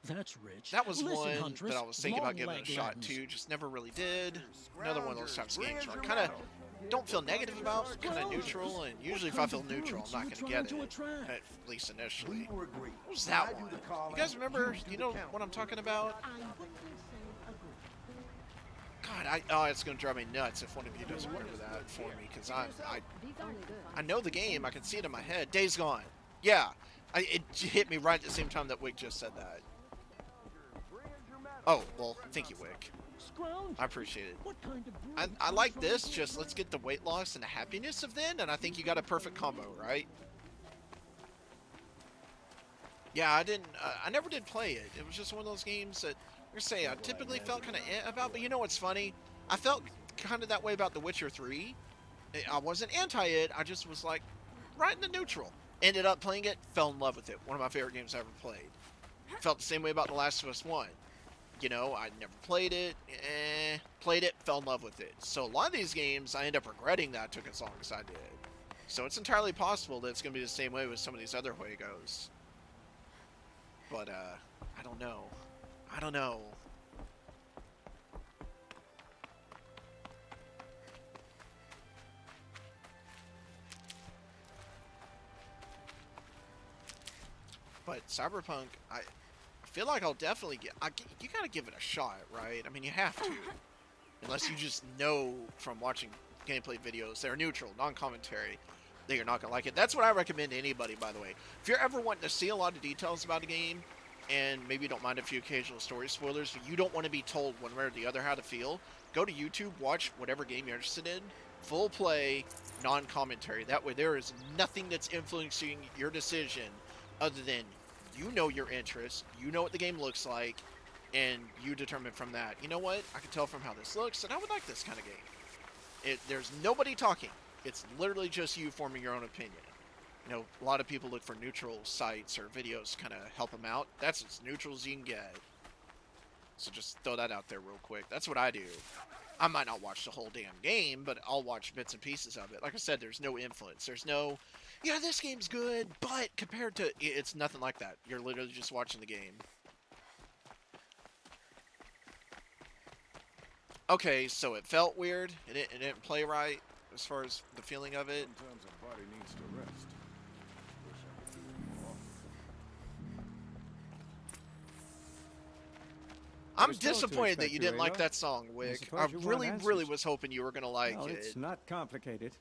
That's rich. That was Listen, one Huntress, that I was thinking about long giving it a leg shot lens. to, just never really did. Another one of those types of games where I kind of don't feel negative about, kind of neutral, and usually if I feel neutral, I'm not going to get it, at least initially. What was that one? You guys remember, you know what I'm talking about? God, it's going to drive me nuts if one of you doesn't remember that for me, because I know the game, I can see it in my head. Days Gone. Yeah, it hit me right at the same time that Wick just said that. Oh, well, thank you, Wick. I appreciate it. I like this, just let's get the weight loss and the happiness of then, and I think you got a perfect combo, right? Yeah, I never did play it. It was just one of those games that, I typically felt kind of about, but you know what's funny? I felt kind of that way about The Witcher 3. I wasn't anti it, I just was like, right in the neutral. Ended up playing it, fell in love with it. One of my favorite games I ever played. Felt the same way about The Last of Us 1. You know, I never played it, played it, fell in love with it. So a lot of these games, I end up regretting that I took as long as I did. So it's entirely possible that it's going to be the same way with some of these other Juegos. But, I don't know. I don't know. But Cyberpunk, I feel like I'll definitely you gotta give it a shot, right? I mean, you have to. Unless you just know from watching gameplay videos, they're neutral, non-commentary, that you're not gonna like it. That's what I recommend to anybody, by the way. If you're ever wanting to see a lot of details about a game, and maybe you don't mind a few occasional story spoilers, but you don't want to be told one way or the other how to feel, go to YouTube, watch whatever game you're interested in, full play, non-commentary. That way there is nothing that's influencing your decision other than you know your interests, you know what the game looks like, and you determine from that, you know what, I can tell from how this looks, and I would like this kind of game. There's nobody talking. It's literally just you forming your own opinion. You know, a lot of people look for neutral sites or videos to kind of help them out. That's as neutral as you can get. So just throw that out there real quick. That's what I do. I might not watch the whole damn game, but I'll watch bits and pieces of it. Like I said, there's no influence. There's no, yeah, this game's good, but compared to, it's nothing like that. You're literally just watching the game. Okay, so it felt weird. It didn't play right as far as the feeling of it. Sometimes a body needs to rest. Wish I could do it more often. I'm disappointed that you didn't like that song, Wick. I really was hoping you were going to like it. It's not complicated.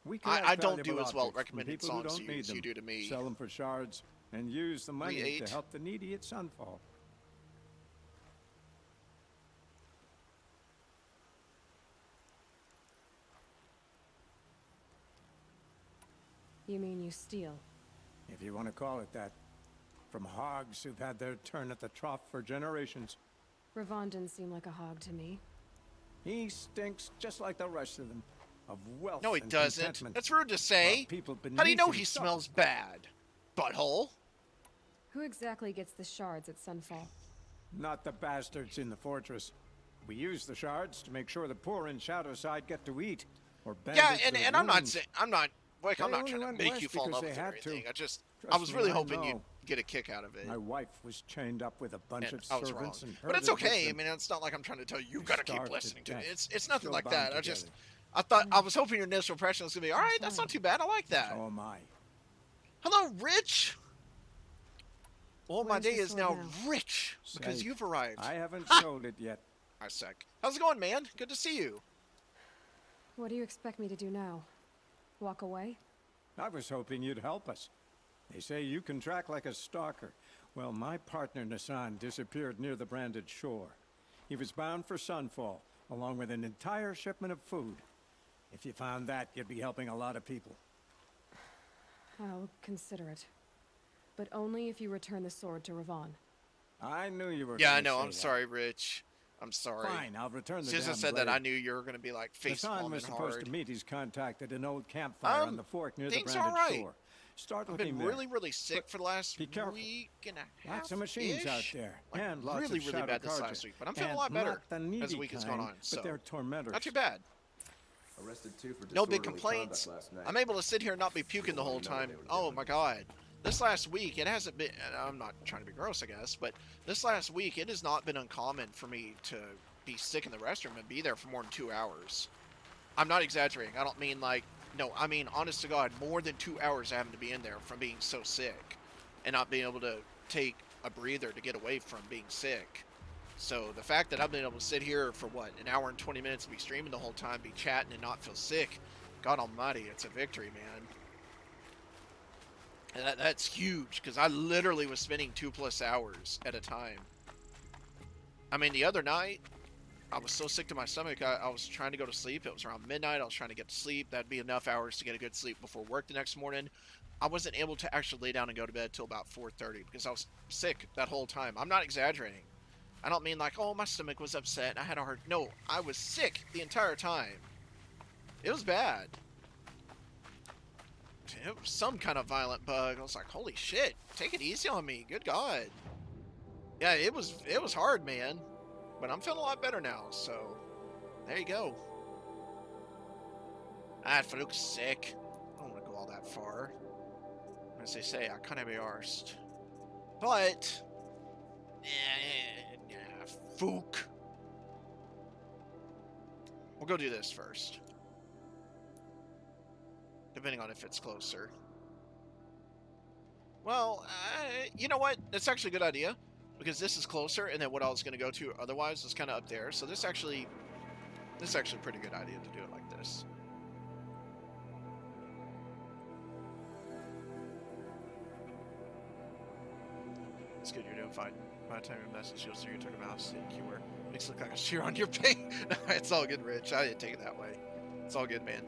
We I don't do as well at recommending songs to you as you do to me. Sell them for shards and use the money to help the needy at Sunfall. You mean you steal? If you want to call it that. From hogs who've had their turn at the trough for generations. Ravon didn't seem like a hog to me. He stinks just like the rest of them. Of wealth. No, he and doesn't. contentment. That's rude to say. How do you know he smells bad? Butthole. Who exactly gets the shards at Sunfall? Not the bastards in the fortress. We use the shards to make sure the poor in Shadowside get to eat. Or yeah, and I'm not saying Wick, I'm not trying to make you fall in love with it or anything. I was really hoping you'd get a kick out of it. My wife was chained up with a bunch of I was servants wrong. and But it's okay. I mean, it's not like I'm trying to tell you, you've got to keep listening to it. It's nothing Still like that. bound I was hoping your initial impression was going to be, all right, that's not too bad. I like that. So am I. Hello, Rich. Well, my Where's day the is sword now now? rich because Safe. you've arrived. I haven't sold it yet. I suck. How's it going, man? Good to see you. What do you expect me to do now? Walk away? I was hoping you'd help us. They say you can track like a stalker. Well, my partner Nassan disappeared near the branded shore. He was bound for Sunfall, along with an entire shipment of food. If you found that, you'd be helping a lot of people. I'll consider it. But only if you return the sword to Ravon. I knew you were Yeah, I gonna know. say I'm that. sorry, Rich. I'm sorry. Fine, I'll return the As soon as I damn said that, I blade. knew you were going to be like face Hassan palming was supposed hard. to meet his contact at an old campfire on the fork near the things branded are right. shore. Start I've looking been really, really sick for the last be careful. week and a half. Lots of machines out there, Like, and lots really, of really shadow bad this carja. last week, but I'm feeling a And lot better not the as needy the week has gone kind, on. So but they're tormentors. not too bad. Arrested 2 for No big disorderly complaints. conduct last night. I'm able to sit here and not be puking the whole time. Oh my god. This last week, it hasn't been, and I'm not trying to be gross, I guess, but this last week, it has not been uncommon for me to be sick in the restroom and be there for more than 2 hours. I'm not exaggerating. I don't mean like, no, I mean, honest to God, more than 2 hours having to be in there from being so sick and not being able to take a breather to get away from being sick. So the fact that I've been able to sit here for what, an hour and 20 minutes and be streaming the whole time, be chatting and not feel sick, God almighty, it's a victory, man. And that's huge, because I literally was spending 2+ hours at a time. I mean, the other night, I was so sick to my stomach, I was trying to go to sleep. It was around midnight. I was trying to get to sleep. That'd be enough hours to get a good sleep before work the next morning. I wasn't able to actually lay down and go to bed till about 4:30 because I was sick that whole time. I'm not exaggerating. I don't mean like, oh, my stomach was upset and I had a hard... No, I was sick the entire time. It was bad. It was some kind of violent bug. I was like, holy shit, take it easy on me. Good God. Yeah, it was hard, man. But I'm feeling a lot better now, so there you go. Farouk's sick. I don't want to go all that far. As they say, I kind of be arsed. But, Fook. We'll go do this first. Depending on if it's closer. Well, you know what? That's actually a good idea. Because this is closer, and then what I was going to go to otherwise is kind of up there. So this is actually a pretty good idea to do it like this. It's good, you're doing fine. By the time your message goes through, you talk about how sick you were. Makes it look like a shear on your pain. No, it's all good, Rich. I didn't take it that way. It's all good, man.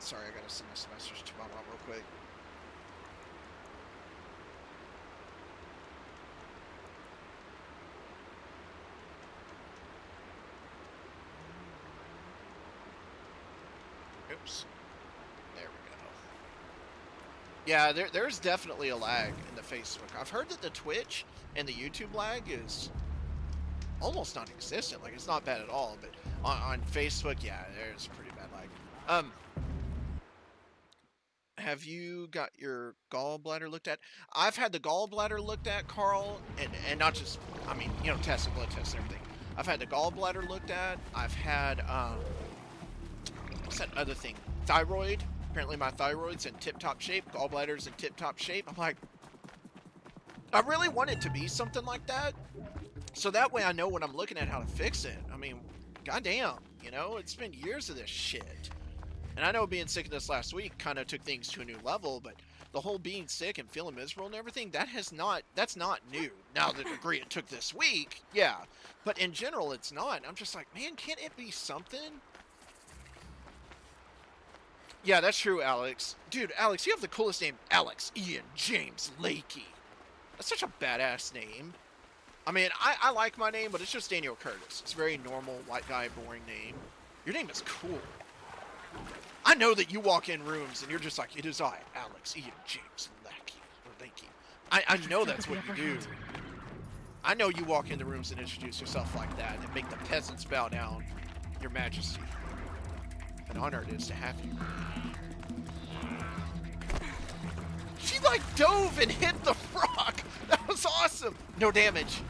Sorry, I gotta send this message to my mom real quick. Oops. There we go. Yeah, there's definitely a lag in the Facebook. I've heard that the Twitch and the YouTube lag is almost non-existent. Like, it's not bad at all, but on Facebook, yeah, there's pretty bad lag. Have you got your gallbladder looked at? I've had the gallbladder looked at, Carl, and not just, I mean, you know, tests and blood tests and everything. I've had the gallbladder looked at. I've had, what's that other thing? Thyroid. Apparently my thyroid's in tip-top shape. Gallbladder's in tip-top shape. I'm like, I really want it to be something like that. So that way I know when I'm looking at how to fix it. I mean, goddamn, you know, it's been years of this shit. And I know being sick this last week kind of took things to a new level, but the whole being sick and feeling miserable and everything, that's not new. Now, the degree it took this week, yeah. But in general, it's not. I'm just like, man, can't it be something? Yeah, that's true, Alex. Dude, Alex, you have the coolest name. Alex Ian James Lakey. That's such a badass name. I mean, I like my name, but it's just Daniel Curtis. It's a very normal, white guy, boring name. Your name is cool. I know that you walk in rooms and you're just like, it is I, Alex Ian James Lakey. I know that's what you do. I know you walk into rooms and introduce yourself like that and make the peasants bow down, Your Majesty. An honor it is to have you. She like dove and hit the rock. That was awesome. No damage.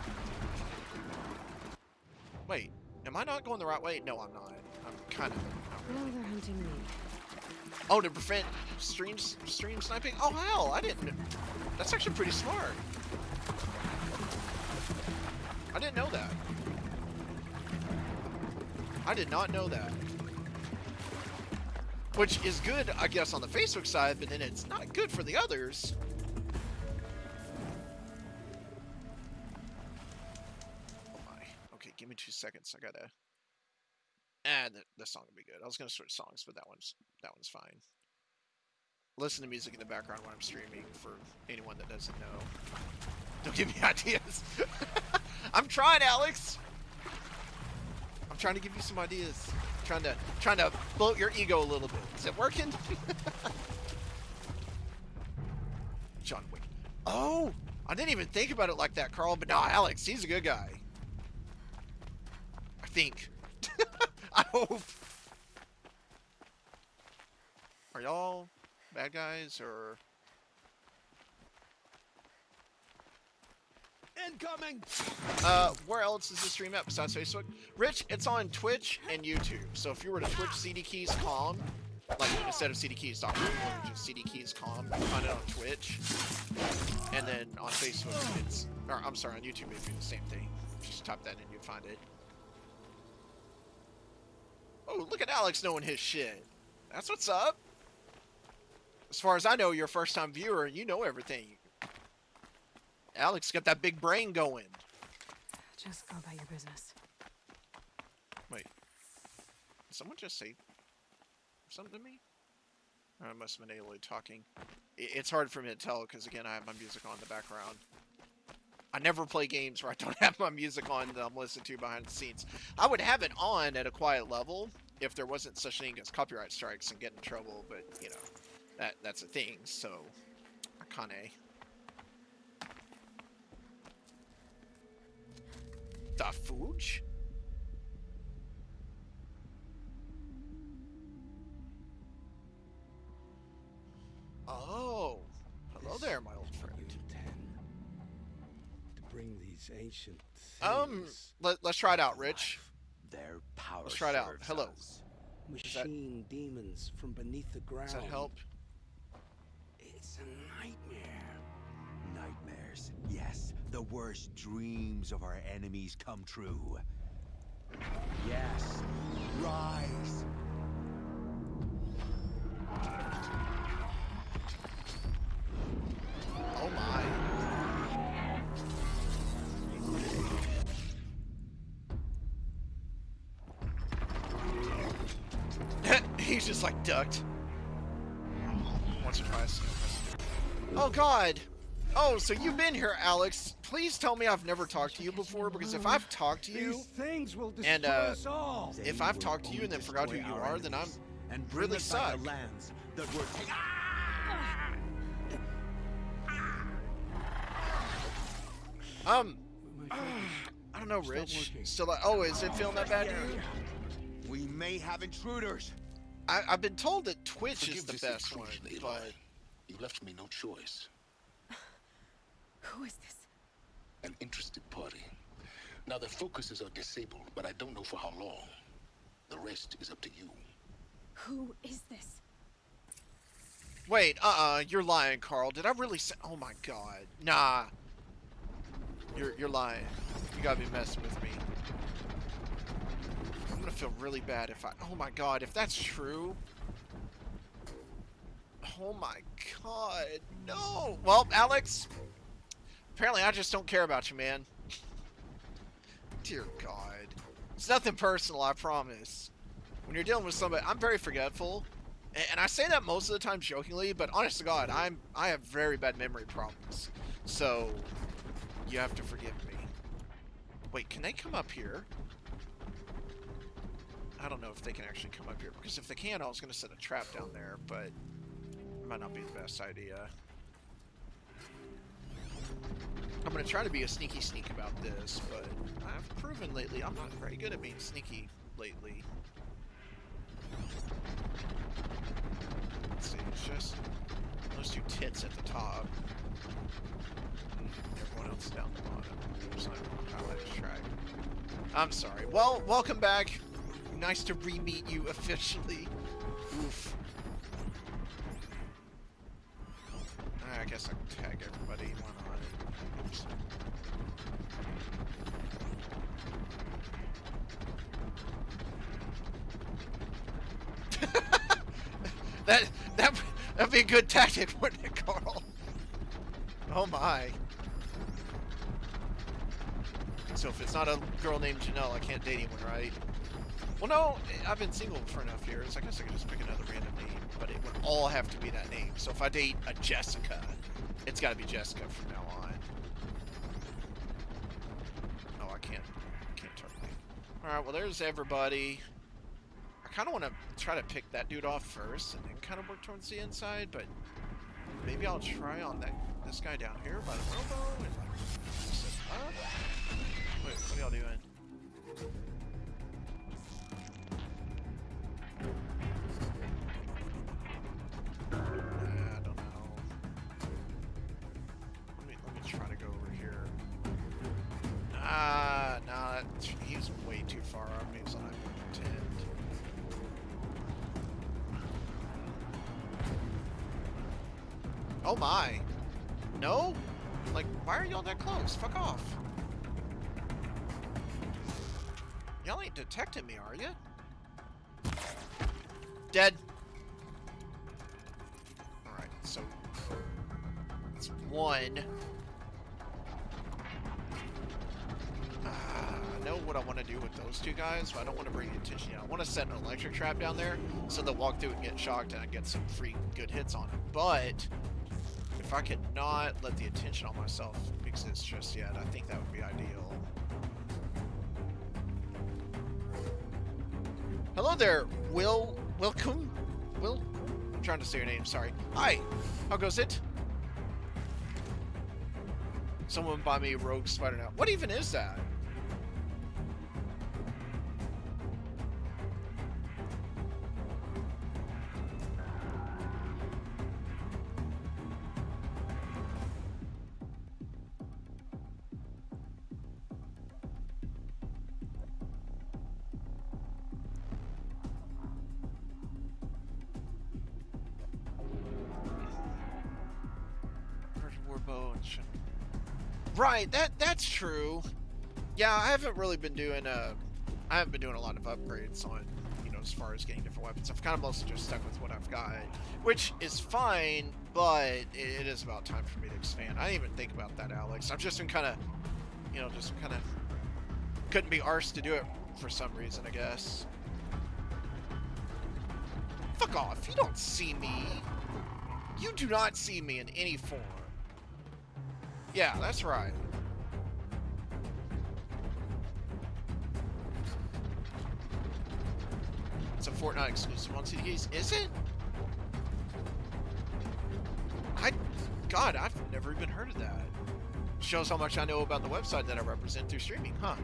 Wait, am I not going the right way? No, I'm not. I'm kind of. Now they're hunting me. Oh, to prevent stream sniping? Oh, hell, I didn't. That's actually pretty smart. I didn't know that. I did not know that. Which is good, I guess, on the Facebook side, but then it's not good for the others. Oh my. Okay, give me 2 seconds. I gotta... the song will be good. I was gonna switch songs, but that one's fine. Listen to music in the background when I'm streaming for anyone that doesn't know. Don't give me ideas. I'm trying, Alex. I'm trying to give you some ideas. Trying to bloat your ego a little bit. Is it working? John Wick. Oh, I didn't even think about it like that, Carl. But no, Alex, he's a good guy. I think. I hope. Are y'all bad guys or? Incoming! Where else is the stream at besides Facebook? Rich, it's on Twitch and YouTube. So if you were to Twitch CDKeysCom, like instead of CDKeys.com, or just CDKeysCom, you can find it on Twitch. And then on Facebook, it's, or I'm sorry, on YouTube, it'd be the same thing. Just type that in, you'd find it. Oh, look at Alex knowing his shit. That's what's up. As far as I know, you're a first-time viewer and you know everything. Alex got that big brain going. Just go about your business. Wait. Did someone just say something to me? Or it must have been Aloy talking. It's hard for me to tell because, again, I have my music on in the background. I never play games where I don't have my music on that I'm listening to behind the scenes. I would have it on at a quiet level if there wasn't such thing as copyright strikes and get in trouble, but, you know, that's a thing, so I kinda... The Fooge? Oh, hello there, my old friend. To bring these ancient things let's try it out, Rich. Their power. Let's try it out. Hello. Machine demons from beneath the ground. Does that help? It's a nightmare. Nightmares, yes. The worst dreams of our enemies come true. Yes, rise. Oh my. He's just like ducked. Once or twice. Oh god. Oh, so you've been here, Alex. Please tell me I've never talked to you before, because if I've talked to you, and if I've talked to you and then forgot who you are, then I'm really suck. I don't know, Rich. Still, oh, is it feeling that bad to you? We may have intruders. I've been told that Twitch is the best one, but you left me no choice. Who is this? An interested party. Now their focuses are disabled, but I don't know for how long. The rest is up to you. Who is this? Wait, you're lying, Carl. Did I really say? Oh my god, nah. You're lying. You gotta be messing with me. I'm gonna feel really bad if I. Oh my god, if that's true. Oh my god, no. Well, Alex. Apparently, I just don't care about you, man. Dear God. It's nothing personal, I promise. When you're dealing with somebody, I'm very forgetful. And I say that most of the time jokingly, but honest to God, I have very bad memory problems. So, you have to forgive me. Wait, can they come up here? I don't know if they can actually come up here, because if they can, I was going to set a trap down there, but it might not be the best idea. I'm going to try to be a sneaky sneak about this, but I've proven lately I'm not very good at being sneaky lately. Let's see, it's just those two tits at the top. Everyone else down the bottom. There's not a highlighted track. I'm sorry. Well, welcome back. Nice to re-meet you officially. Oof. I guess I can tag everybody. Why not? Oops. That'd be a good tactic, wouldn't it, Carl? Oh my. So if it's not a girl named Janelle, I can't date anyone, right? Well, no, I've been single for enough years. I guess I could just pick another random name, but it would all have to be that name. So if I date a Jessica, it's got to be Jessica from now on. Oh, I can't terminate. All right, well, there's everybody. I kind of want to try to pick that dude off first and then kind of work towards the inside, but maybe I'll try on this guy down here by the robo and like fix it up. Wait, what are y'all doing? I don't know. Let me try to go over here. Nah, he's way too far off me, so I'm gonna pretend. Oh my! No? Like, why are y'all that close? Fuck off. Y'all ain't detecting me, are you? Dead. Alright, so it's one. I know what I want to do with those two guys, but I don't want to bring the attention down. I want to set an electric trap down there so they'll walk through and get shocked and I get some free good hits on them. But if I could not let the attention on myself exist just yet, I think that would be ideal. Hello there, welcome. I'm trying to say your name, sorry. Hi, how goes it? Someone buy me Rogue Spider now. What even is that? Right, that's true. Yeah, I haven't really been doing a lot of upgrades on, as far as getting different weapons. I've kind of mostly just stuck with what I've got, which is fine, but it is about time for me to expand. I didn't even think about that, Alex. I've just been kind of, couldn't be arsed to do it for some reason, I guess. Fuck off, you don't see me. You do not see me in any form. Yeah, that's right. It's a Fortnite exclusive on CDKs, is it? God, I've never even heard of that. Shows how much I know about the website that I represent through streaming, huh?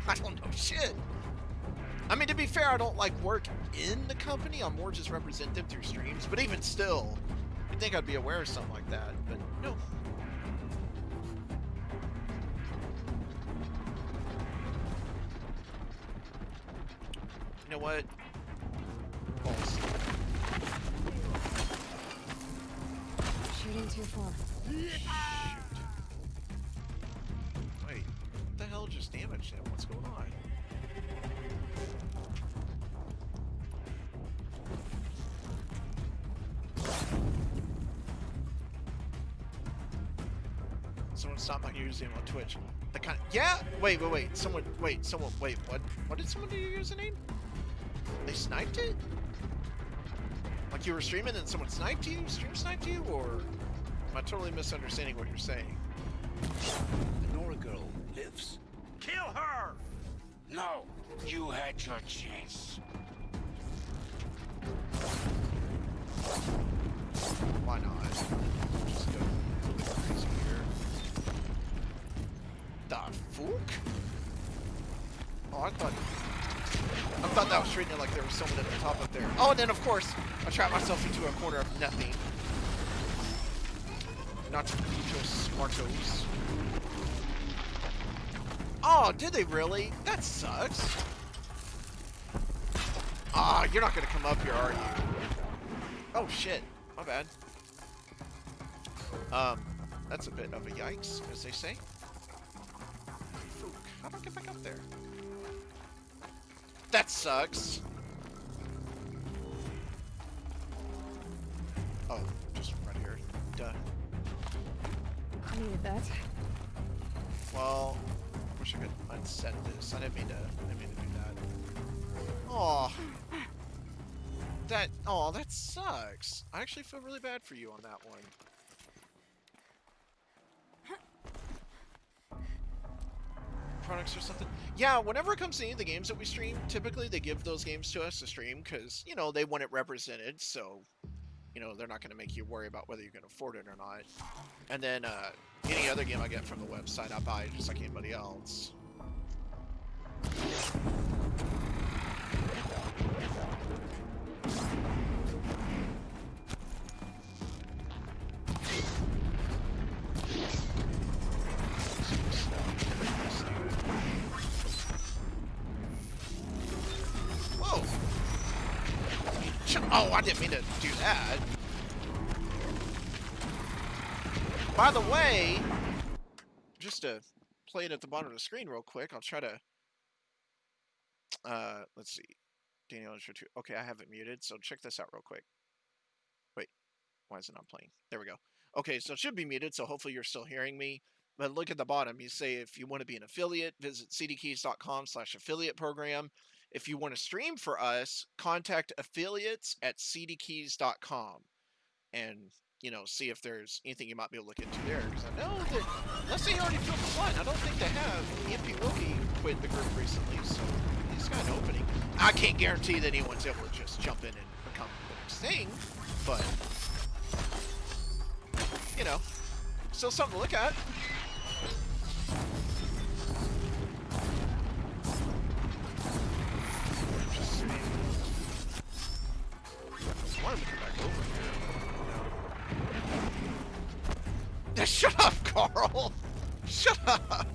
I don't know shit. I mean, to be fair, I don't work in the company. I'm more just represent them through streams. But even still, you'd think I'd be aware of something like that. But no. You know what? Balls. Shooting too far. Wait, what the hell just damaged him? What's going on? Someone stop my username on Twitch. The kind of, yeah. Wait. Someone. Wait. What? What did someone do your username? They sniped it? Like you were streaming and someone sniped you? Stream sniped you? Or am I totally misunderstanding what you're saying? The Nora girl lives. Kill her! No, you had your chance. Why not? Just go a little bit crazy here. The fuck? Oh, I thought that was treating it like there was someone at the top up there. Oh, and then of course, I trapped myself into a corner of nothing. Not muchos smartos. Oh, did they really? That sucks. Ah, you're not gonna come up here, are you? Oh shit, my bad. That's a bit of a yikes, as they say. How do I get back up there? That sucks. Duh. I needed that. Well, wish I could unset this. I didn't mean to do that. Oh, that sucks. I actually feel really bad for you on that one. Products or something. Yeah, whenever it comes to any of the games that we stream, typically they give those games to us to stream because, you know, they want it represented, so, you know, they're not going to make you worry about whether you can afford it or not. And then any other game I get from the website, I buy just like anybody else. Whoa! Oh, I didn't mean to do that. By the way, just to play it at the bottom of the screen real quick, I'll try to, let's see, Daniel Intro 2. Okay, I have it muted, so check this out real quick. Wait, why is it not playing? There we go. Okay, so it should be muted, so hopefully you're still hearing me. But look at the bottom. You say if you want to be an affiliate, visit cdkeys.com/affiliate program. If you want to stream for us, contact affiliates at cdkeys.com. And, you know, see if there's anything you might be able to look into there. Because I know that, unless they already filled the slot, I don't think they have. EMP Wilkie quit the group recently, so he's got an opening. I can't guarantee that anyone's able to just jump in and become the next thing, but, you know, still something to look at. I wanted to come back over here. Shut up, Carl! Shut up!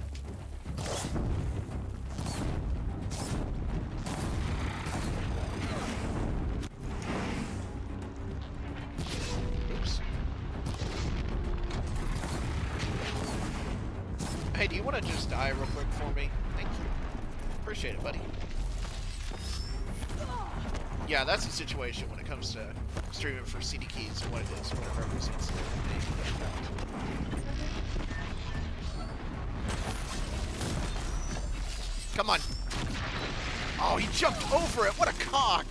Oops. Hey, do you want to just die real quick for me? Thank you. Appreciate it, buddy. Yeah, that's the situation when it comes to streaming for CD Keys and what it is, what it represents. Come on. Oh, he jumped over it. What a cock.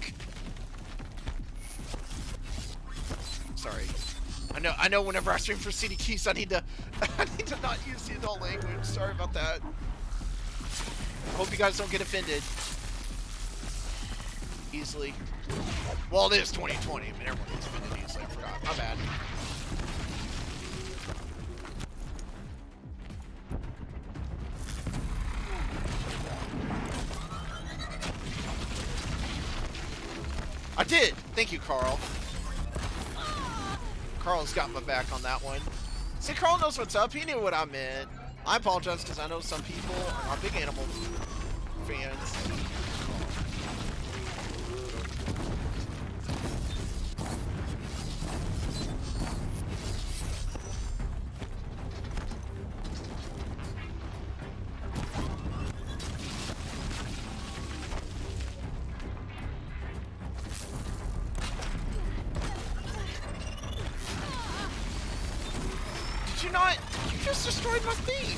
Sorry. I know whenever I stream for CD Keys, I need to not use the adult language. Sorry about that. Hope you guys don't get offended easily. Well, it is 2020. I mean, everyone gets offended easily. I forgot. My bad. I did! Thank you, Carl. Carl's got my back on that one. See, Carl knows what's up. He knew what I meant. I apologize because I know some people are not big animal fans. You just destroyed my theme!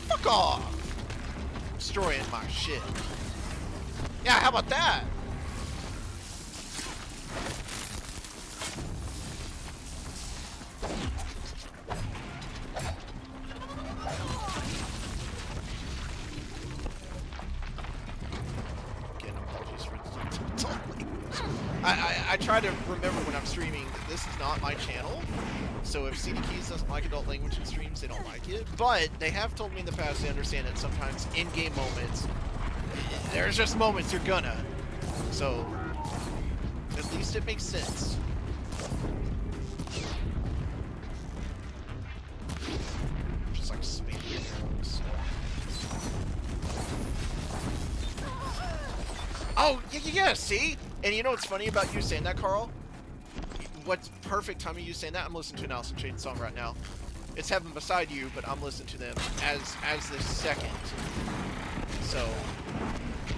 Fuck off! Destroying my shit. Yeah, how about that? Again, apologies for the language. I try to remember when I'm streaming that this is not my channel. So if CD Keys doesn't like adult language in streams, they don't like it. But they have told me in the past they understand that sometimes in-game moments, there's just moments you're gonna. So at least it makes sense. Just like spamming arrows. Oh, yeah, see? And you know what's funny about you saying that, Carl? What's perfect timing you saying that? I'm listening to an Alice in Chains song right now. It's Heaven Beside You, but I'm listening to them as the second. So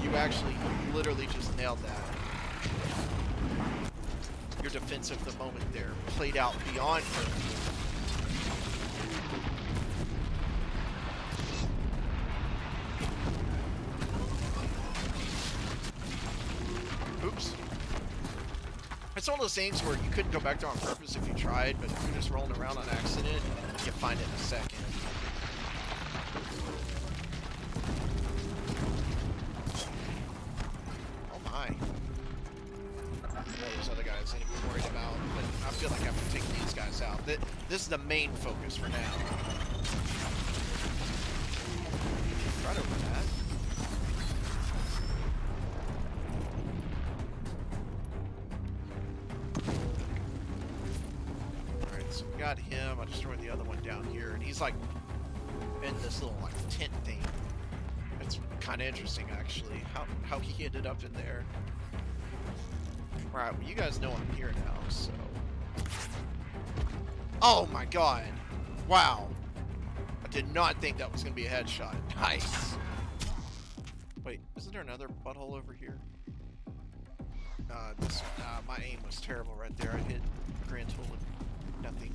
you actually literally just nailed that. Your defense of the moment there played out beyond her. Oops. It's one of those things where you couldn't go back there on purpose if you tried, but if you're just rolling around on accident, you find it in a second. Oh my. Those other guys ain't even worried about, but I feel like I have to take these guys out. This is the main focus for now. Right over that. Alright, so we got him. I destroyed the other one down here, and he's like in this little like tent thing. It's kind of interesting actually, how he ended up in there. Alright, well you guys know I'm here now, so. Oh my god! Wow! I did not think that was gonna be a headshot. Nice! Wait, isn't there another butthole over here? My aim was terrible right there. I hit a grand total of nothing.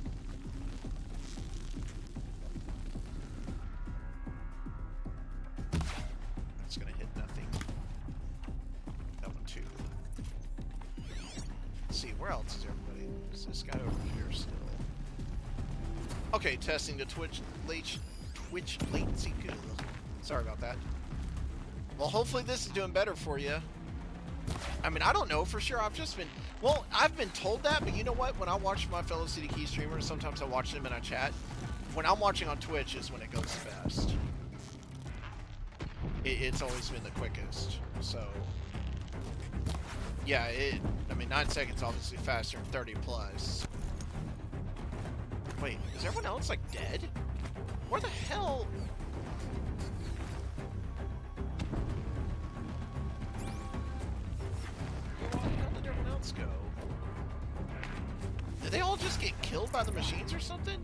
That's gonna hit nothing. That one too. Let's see, where else is everybody? Is this guy over here still? Okay, testing the Twitch latency. Good. Sorry about that. Well, hopefully this is doing better for you. I mean, I don't know for sure. I've been told that, but you know what? When I watch my fellow City Key streamers, sometimes I watch them and I chat. When I'm watching on Twitch is when it goes the best. It's always been the quickest. So, yeah, I mean, 9 seconds obviously faster than 30 plus. Wait, is everyone else like dead? Where the hell? Where did everyone else go? Did they all just get killed by the machines or something?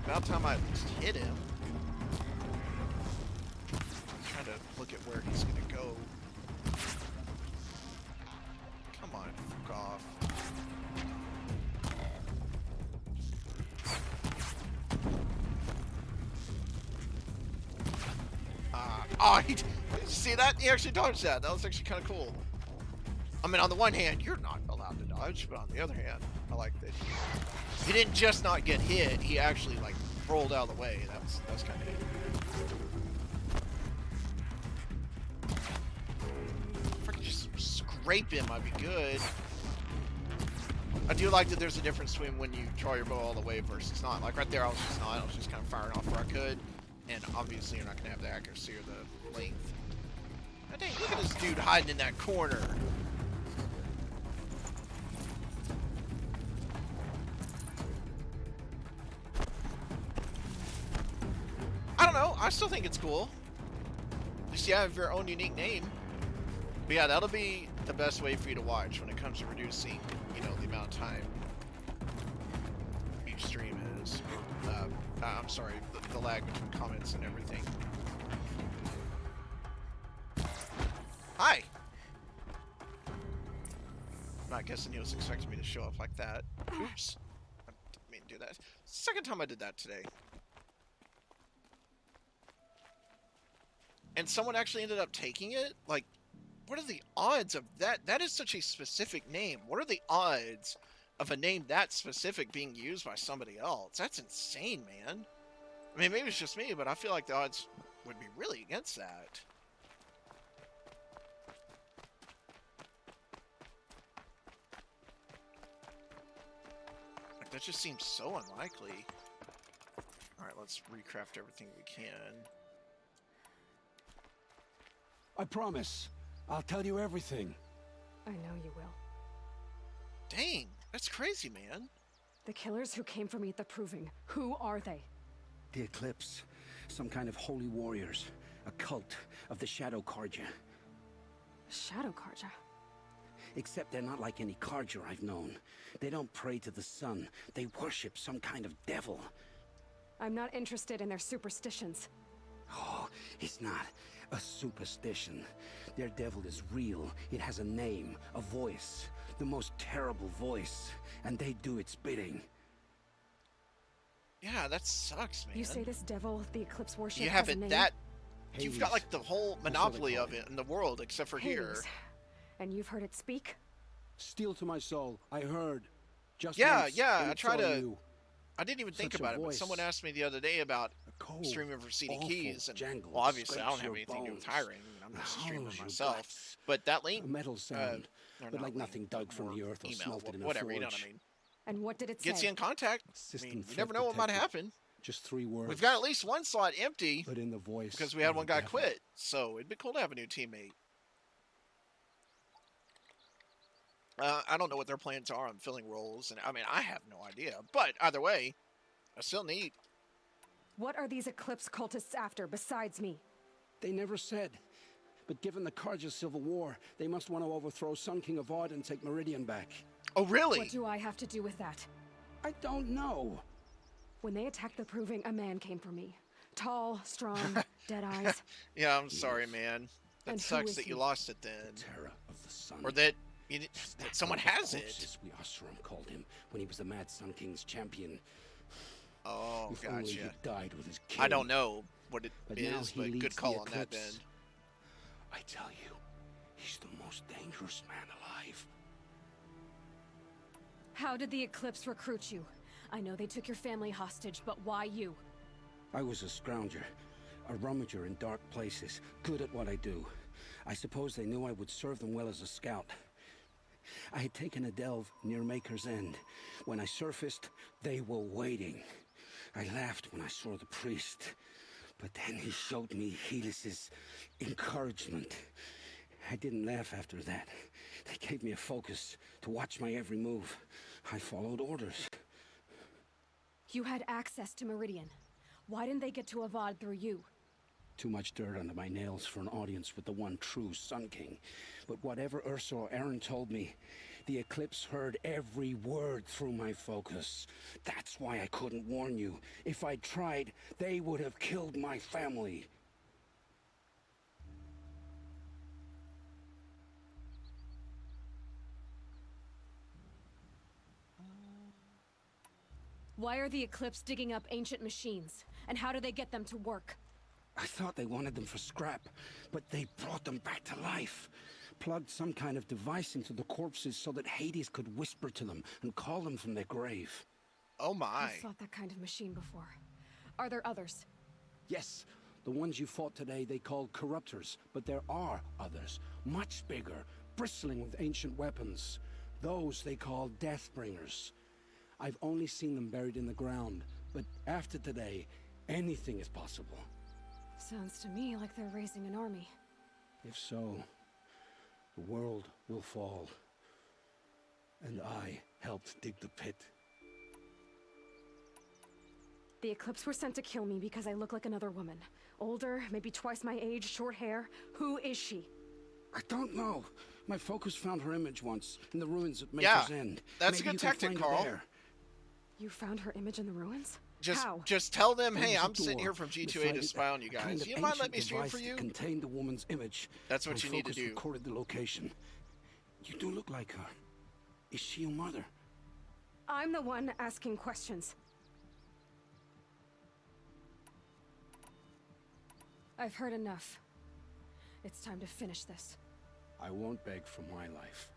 About time I at least hit him. I'm trying to look at where he's gonna go. Come on, fuck off. Did you see that? He actually dodged that. That was actually kind of cool. I mean, on the one hand, you're not allowed to dodge, but on the other hand, I like that he didn't just not get hit, he actually, like, rolled out of the way. That's kind of neat. If I could just scrape him, I'd be good. I do like that there's a difference between when you draw your bow all the way versus not. Like, right there, I was just kind of firing off where I could. And obviously, you're not going to have the accuracy or the length. God dang, look at this dude hiding in that corner. I don't know. I still think it's cool. Just, yeah, have your own unique name. But yeah, that'll be the best way for you to watch when it comes to reducing, you know, the amount of time each stream is. I'm sorry, the lag between comments and everything. Hi! I'm not guessing he was expecting me to show up like that. Oops. I didn't mean to do that. Second time I did that today. And someone actually ended up taking it? Like, what are the odds of that? That is such a specific name. What are the odds of a name that specific being used by somebody else? That's insane, man. I mean, maybe it's just me, but I feel like the odds would be really against that. Like, that just seems so unlikely. Alright, let's recraft everything we can. I promise. I'll tell you everything. I know you will. Dang, that's crazy, man. The killers who came for me at the Proving, who are they? The Eclipse. Some kind of holy warriors. A cult of the Shadow Karja. Shadow Karja? Except they're not like any Karja I've known. They don't pray to the sun. They worship some kind of devil. I'm not interested in their superstitions. Oh, it's not. A superstition. Their devil is real. It has a name, a voice, the most terrible voice, and they do its bidding. Yeah, that sucks, man. You say this devil, the Eclipse worship, You has have a it name? that... Hades. You've got, like, the whole monopoly of it in the world, except for here. Hades. And you've heard it speak? Steel to my soul. I heard. Just Yeah, once, yeah, and I it's try all to... you. I didn't even think Such a about it, but voice. someone asked me the other day about cold, streaming for CD awful Keys, and jangle well, obviously I scrapes don't have your anything to do with bones, hiring. I'm just a streamer hollows your myself. guts. But that link, A metal sound, or but not like link, nothing dug but from more the earth or email, smelted in a whatever, forge. you know what I mean? And what did it Gets say? you in contact. I System mean, you threat never know what might detected. happen. Just 3 words. We've got at least one slot empty but in the voice because we had of one the guy devil. quit. So it'd be cool to have a new teammate. I don't know what their plans are on filling roles, and I mean, I have no idea. But either way, I still need. What are these Eclipse cultists after besides me? They never said. But given the Carja civil war, they must want to overthrow Sun King Avad and take Meridian back. Oh, really? What do I have to do with that? I don't know. When they attacked the Proving, a man came for me. Tall, strong, dead eyes. Yeah, I'm sorry, man. That And who sucks is that you he? lost it then. Terror of the sun. Or that, that someone has it. Corpses, we Osram called him when he was the Mad Sun King's champion. Oh, If only he gotcha. died with his king. I don't know what it But now is, he but leads good the call on that, Ben. Eclipse. I tell you, he's the most dangerous man alive. How did the Eclipse recruit you? I know they took your family hostage, but why you? I was a scrounger, a rummager in dark places, good at what I do. I suppose they knew I would serve them well as a scout. I had taken a delve near Maker's End. When I surfaced, they were waiting. I laughed when I saw the priest, but then he showed me Helis's encouragement. I didn't laugh after that. They gave me a focus to watch my every move. I followed orders. You had access to Meridian. Why didn't they get to Avad through you? Too much dirt under my nails for an audience with the one true Sun King. But whatever Ursa or Aaron told me, the Eclipse heard every word through my focus. That's why I couldn't warn you. If I'd tried, they would have killed my family. Why are the Eclipse digging up ancient machines? And how do they get them to work? I thought they wanted them for scrap, but they brought them back to life. Plugged some kind of device into the corpses so that Hades could whisper to them and call them from their grave. Oh my. I've fought that kind of machine before. Are there others? Yes, the ones you fought today they called corruptors, but there are others, much bigger, bristling with ancient weapons. Those they call Deathbringers. I've only seen them buried in the ground, but after today, anything is possible. Sounds to me like they're raising an army. If so, the world will fall. And I helped dig the pit. The Eclipse were sent to kill me because I look like another woman. Older, maybe twice my age, short hair. Who is she? I don't know. My focus found her image once, in the ruins at Maker's End. That's Maybe a good you can tactic, find her Carl. there. You found her image in the ruins? How? Just tell them, There hey, was a I'm sitting door here from G2A beside to it, spy on you a kind guys. of You mind let ancient me stream device for that you? contained the woman's image. That's what My you need to focus do. recorded the location. You do look like her. Is she your mother? I'm the one asking questions. I've heard enough. It's time to finish this. I won't beg for my life.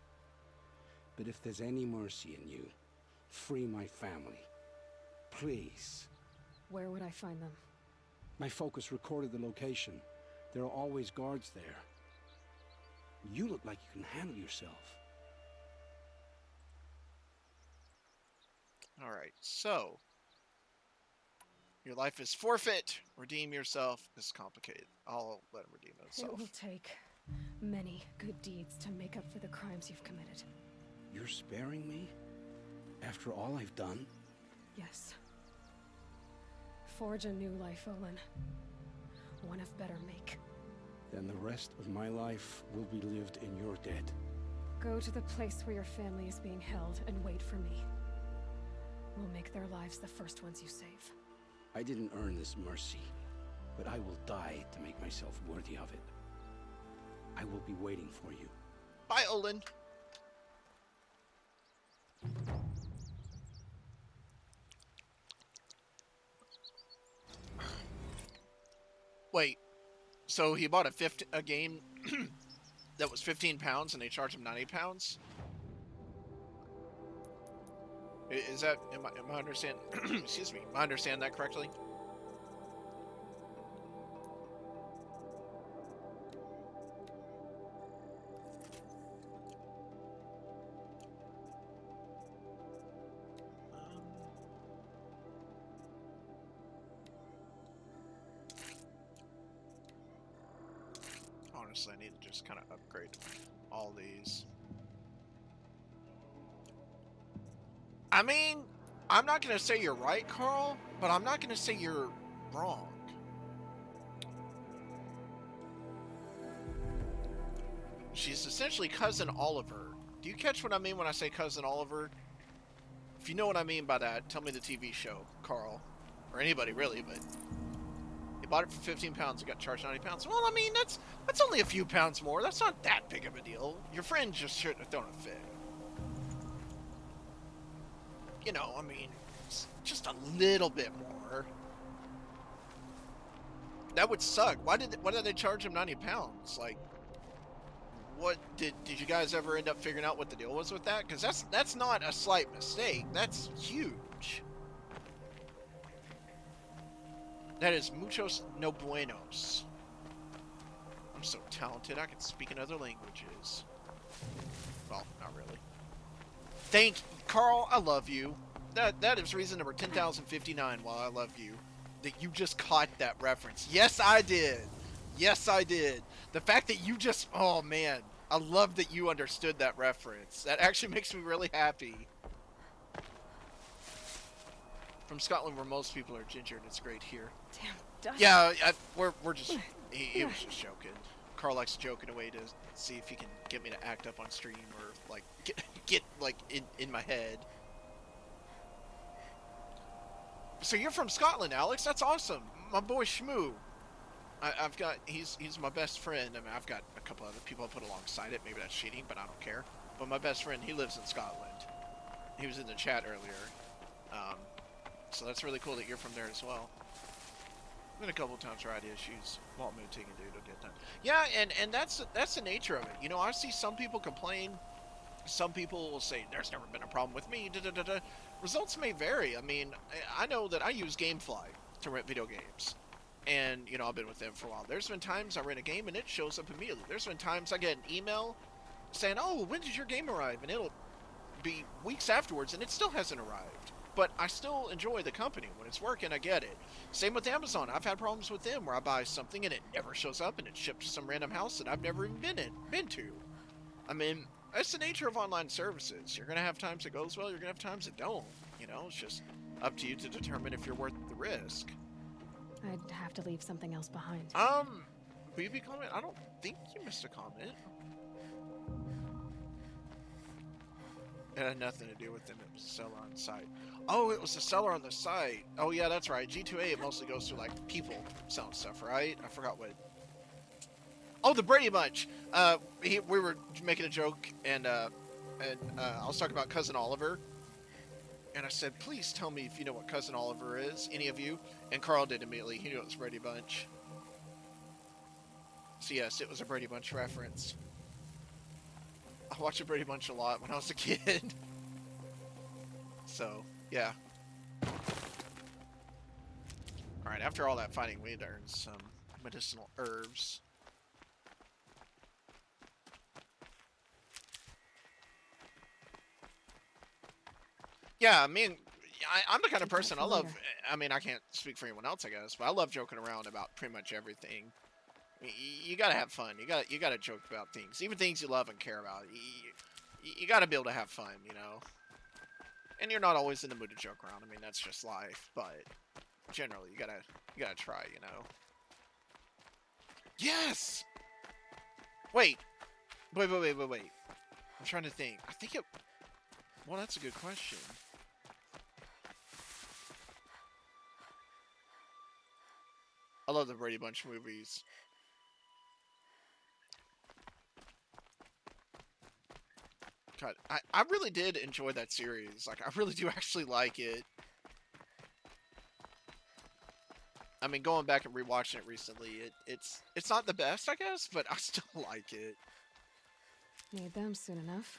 But if there's any mercy in you, free my family. Please. Where would I find them? My focus recorded the location. There are always guards there. You look like you can handle yourself. Alright, so. Your life is forfeit. Redeem yourself. This is complicated. I'll let him redeem himself. It will take many good deeds to make up for the crimes you've committed. You're sparing me? After all I've done? Yes. Forge a new life, Olin. One of better make. Then the rest of my life will be lived in your debt. Go to the place where your family is being held and wait for me. We'll make their lives the first ones you save. I didn't earn this mercy. but I will die to make myself worthy of it. I will be waiting for you. Bye, Olin. Wait, so he bought a game that was 15 pounds and they charged him 90 pounds? Is that, am I understand, excuse me, am I understand that correctly? Honestly, I need to just kind of upgrade all these. I mean, I'm not going to say you're right, Carl, but I'm not going to say you're wrong. She's essentially Cousin Oliver. Do you catch what I mean when I say Cousin Oliver? If you know what I mean by that, tell me the TV show, Carl. Or anybody, really, but... He bought it for 15 pounds and got charged 90 pounds. Well, I mean, that's only a few pounds more. That's not that big of a deal. Your friend just shouldn't have thrown a fit. You know, I mean, just a little bit more. That would suck. Why did they charge him 90 pounds? Like, what did you guys ever end up figuring out what the deal was with that? Because that's not a slight mistake. That's huge. That is muchos no buenos. I'm so talented. I can speak in other languages. Well, not really. Thank Carl. I love you. That is reason number 10,059. While I love you, that you just caught that reference. Yes, I did. Yes, I did. The fact that you just, oh man, I love that you understood that reference. That actually makes me really happy. From Scotland, where most people are ginger, and it's great here. Damn, Dust. Yeah, we're just, he was just joking. Carl likes joking away to see if he can get me to act up on stream or like get like in my head. So you're from Scotland, Alex? That's awesome. My boy Shmoo. I've got he's my best friend. I mean, I've got a couple other people I put alongside it. Maybe that's cheating, but I don't care. But my best friend, he lives in Scotland. He was in the chat earlier. So that's really cool that you're from there as well. Been a couple of times where I had issues. Walt Moon taking dude will get done. Yeah, and that's the nature of it. You know, I see some people complain. Some people will say there's never been a problem with me. Da, da, da, da. Results may vary. I mean, I know that I use GameFly to rent video games, and you know I've been with them for a while. There's been times I rent a game and it shows up immediately. There's been times I get an email saying, "Oh, when did your game arrive?" and it'll be weeks afterwards and it still hasn't arrived. But I still enjoy the company. When it's working, I get it. Same with Amazon. I've had problems with them where I buy something and it never shows up and it's shipped to some random house that I've never even been to. I mean, that's the nature of online services. You're going to have times it goes well, you're going to have times it don't. You know, it's just up to you to determine if you're worth the risk. I'd have to leave something else behind. BB comment? I don't think you missed a comment. It had nothing to do with them. It was a seller on the site. Oh, it was the seller on the site. Oh, yeah, that's right. G2A, it mostly goes through, like, people selling stuff, right? I forgot what. Oh, the Brady Bunch. We were making a joke, and I was talking about Cousin Oliver. And I said, please tell me if you know what Cousin Oliver is, any of you. And Carl did immediately. He knew it was Brady Bunch. So, yes, it was a Brady Bunch reference. I watched the Brady Bunch a lot when I was a kid. So, yeah. Alright, after all that fighting, we learned some medicinal herbs. Yeah, I mean, I'm the kind of person I love. I mean, I can't speak for anyone else, I guess, but I love joking around about pretty much everything. You gotta have fun. You gotta joke about things, even things you love and care about. You gotta be able to have fun, you know. And you're not always in the mood to joke around. I mean, that's just life. But generally, you gotta try, you know. Yes. Wait. I'm trying to think. I think it. Well, that's a good question. I love the Brady Bunch movies. God, I really did enjoy that series. Like, I really do actually like it. I mean, going back and rewatching it recently, it's not the best, I guess, but I still like it. Need them soon enough.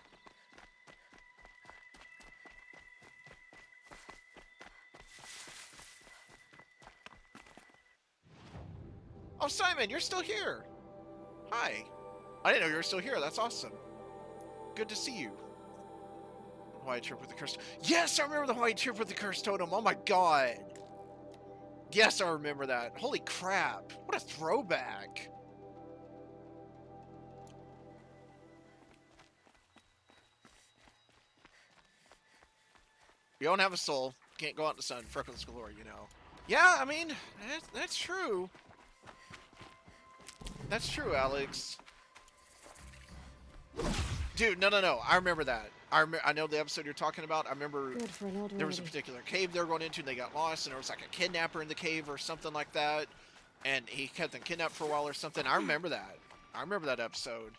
Oh, Simon, you're still here. Hi. I didn't know you were still here. That's awesome. Good to see you. Hawaii trip with the cursed... Yes, I remember the Hawaii trip with the cursed totem. Oh my god. Yes, I remember that. Holy crap. What a throwback. You don't have a soul. Can't go out in the sun. Freckles galore, you know. Yeah, I mean, that's true. That's true, Alex. Dude, no. I remember that. I know the episode you're talking about. I remember there was a particular cave they were going into and they got lost and there was like a kidnapper in the cave or something like that. And he kept them kidnapped for a while or something. I remember that. I remember that episode.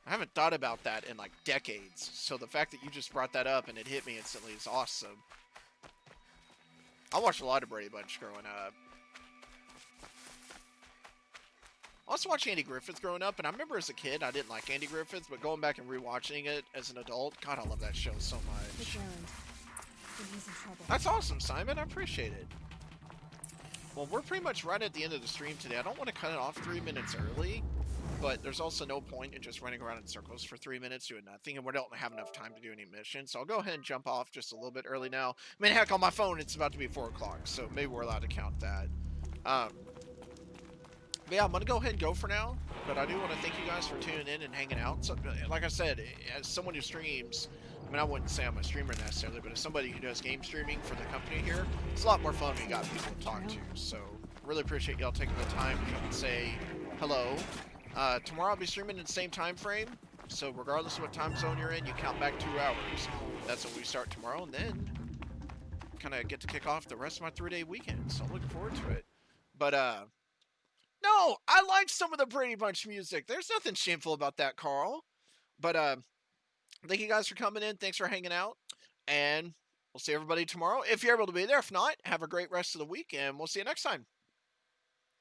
I haven't thought about that in like decades. So the fact that you just brought that up and it hit me instantly is awesome. I watched a lot of Brady Bunch growing up. I also watched Andy Griffith growing up, and I remember as a kid I didn't like Andy Griffith, but going back and rewatching it as an adult, God, I love that show so much. That's awesome, Simon. I appreciate it. Well, we're pretty much right at the end of the stream today. I don't want to cut it off 3 minutes early, but there's also no point in just running around in circles for 3 minutes doing nothing, and we don't have enough time to do any missions, so I'll go ahead and jump off just a little bit early now. I mean, heck, on my phone it's about to be 4 o'clock, so maybe we're allowed to count that. But yeah, I'm going to go ahead and go for now, but I do want to thank you guys for tuning in and hanging out. So, like I said, as someone who streams, I mean, I wouldn't say I'm a streamer necessarily, but as somebody who does game streaming for the company here, it's a lot more fun when you got people to talk to. So, really appreciate y'all taking the time to come and say hello. Tomorrow I'll be streaming in the same time frame, so regardless of what time zone you're in, you count back 2 hours. That's when we start tomorrow, and then kind of get to kick off the rest of my 3-day weekend, so I'm looking forward to it. But, no, I like some of the Brady Bunch music. There's nothing shameful about that, Carl. But thank you guys for coming in. Thanks for hanging out. And we'll see everybody tomorrow if you're able to be there. If not, have a great rest of the week, and we'll see you next time.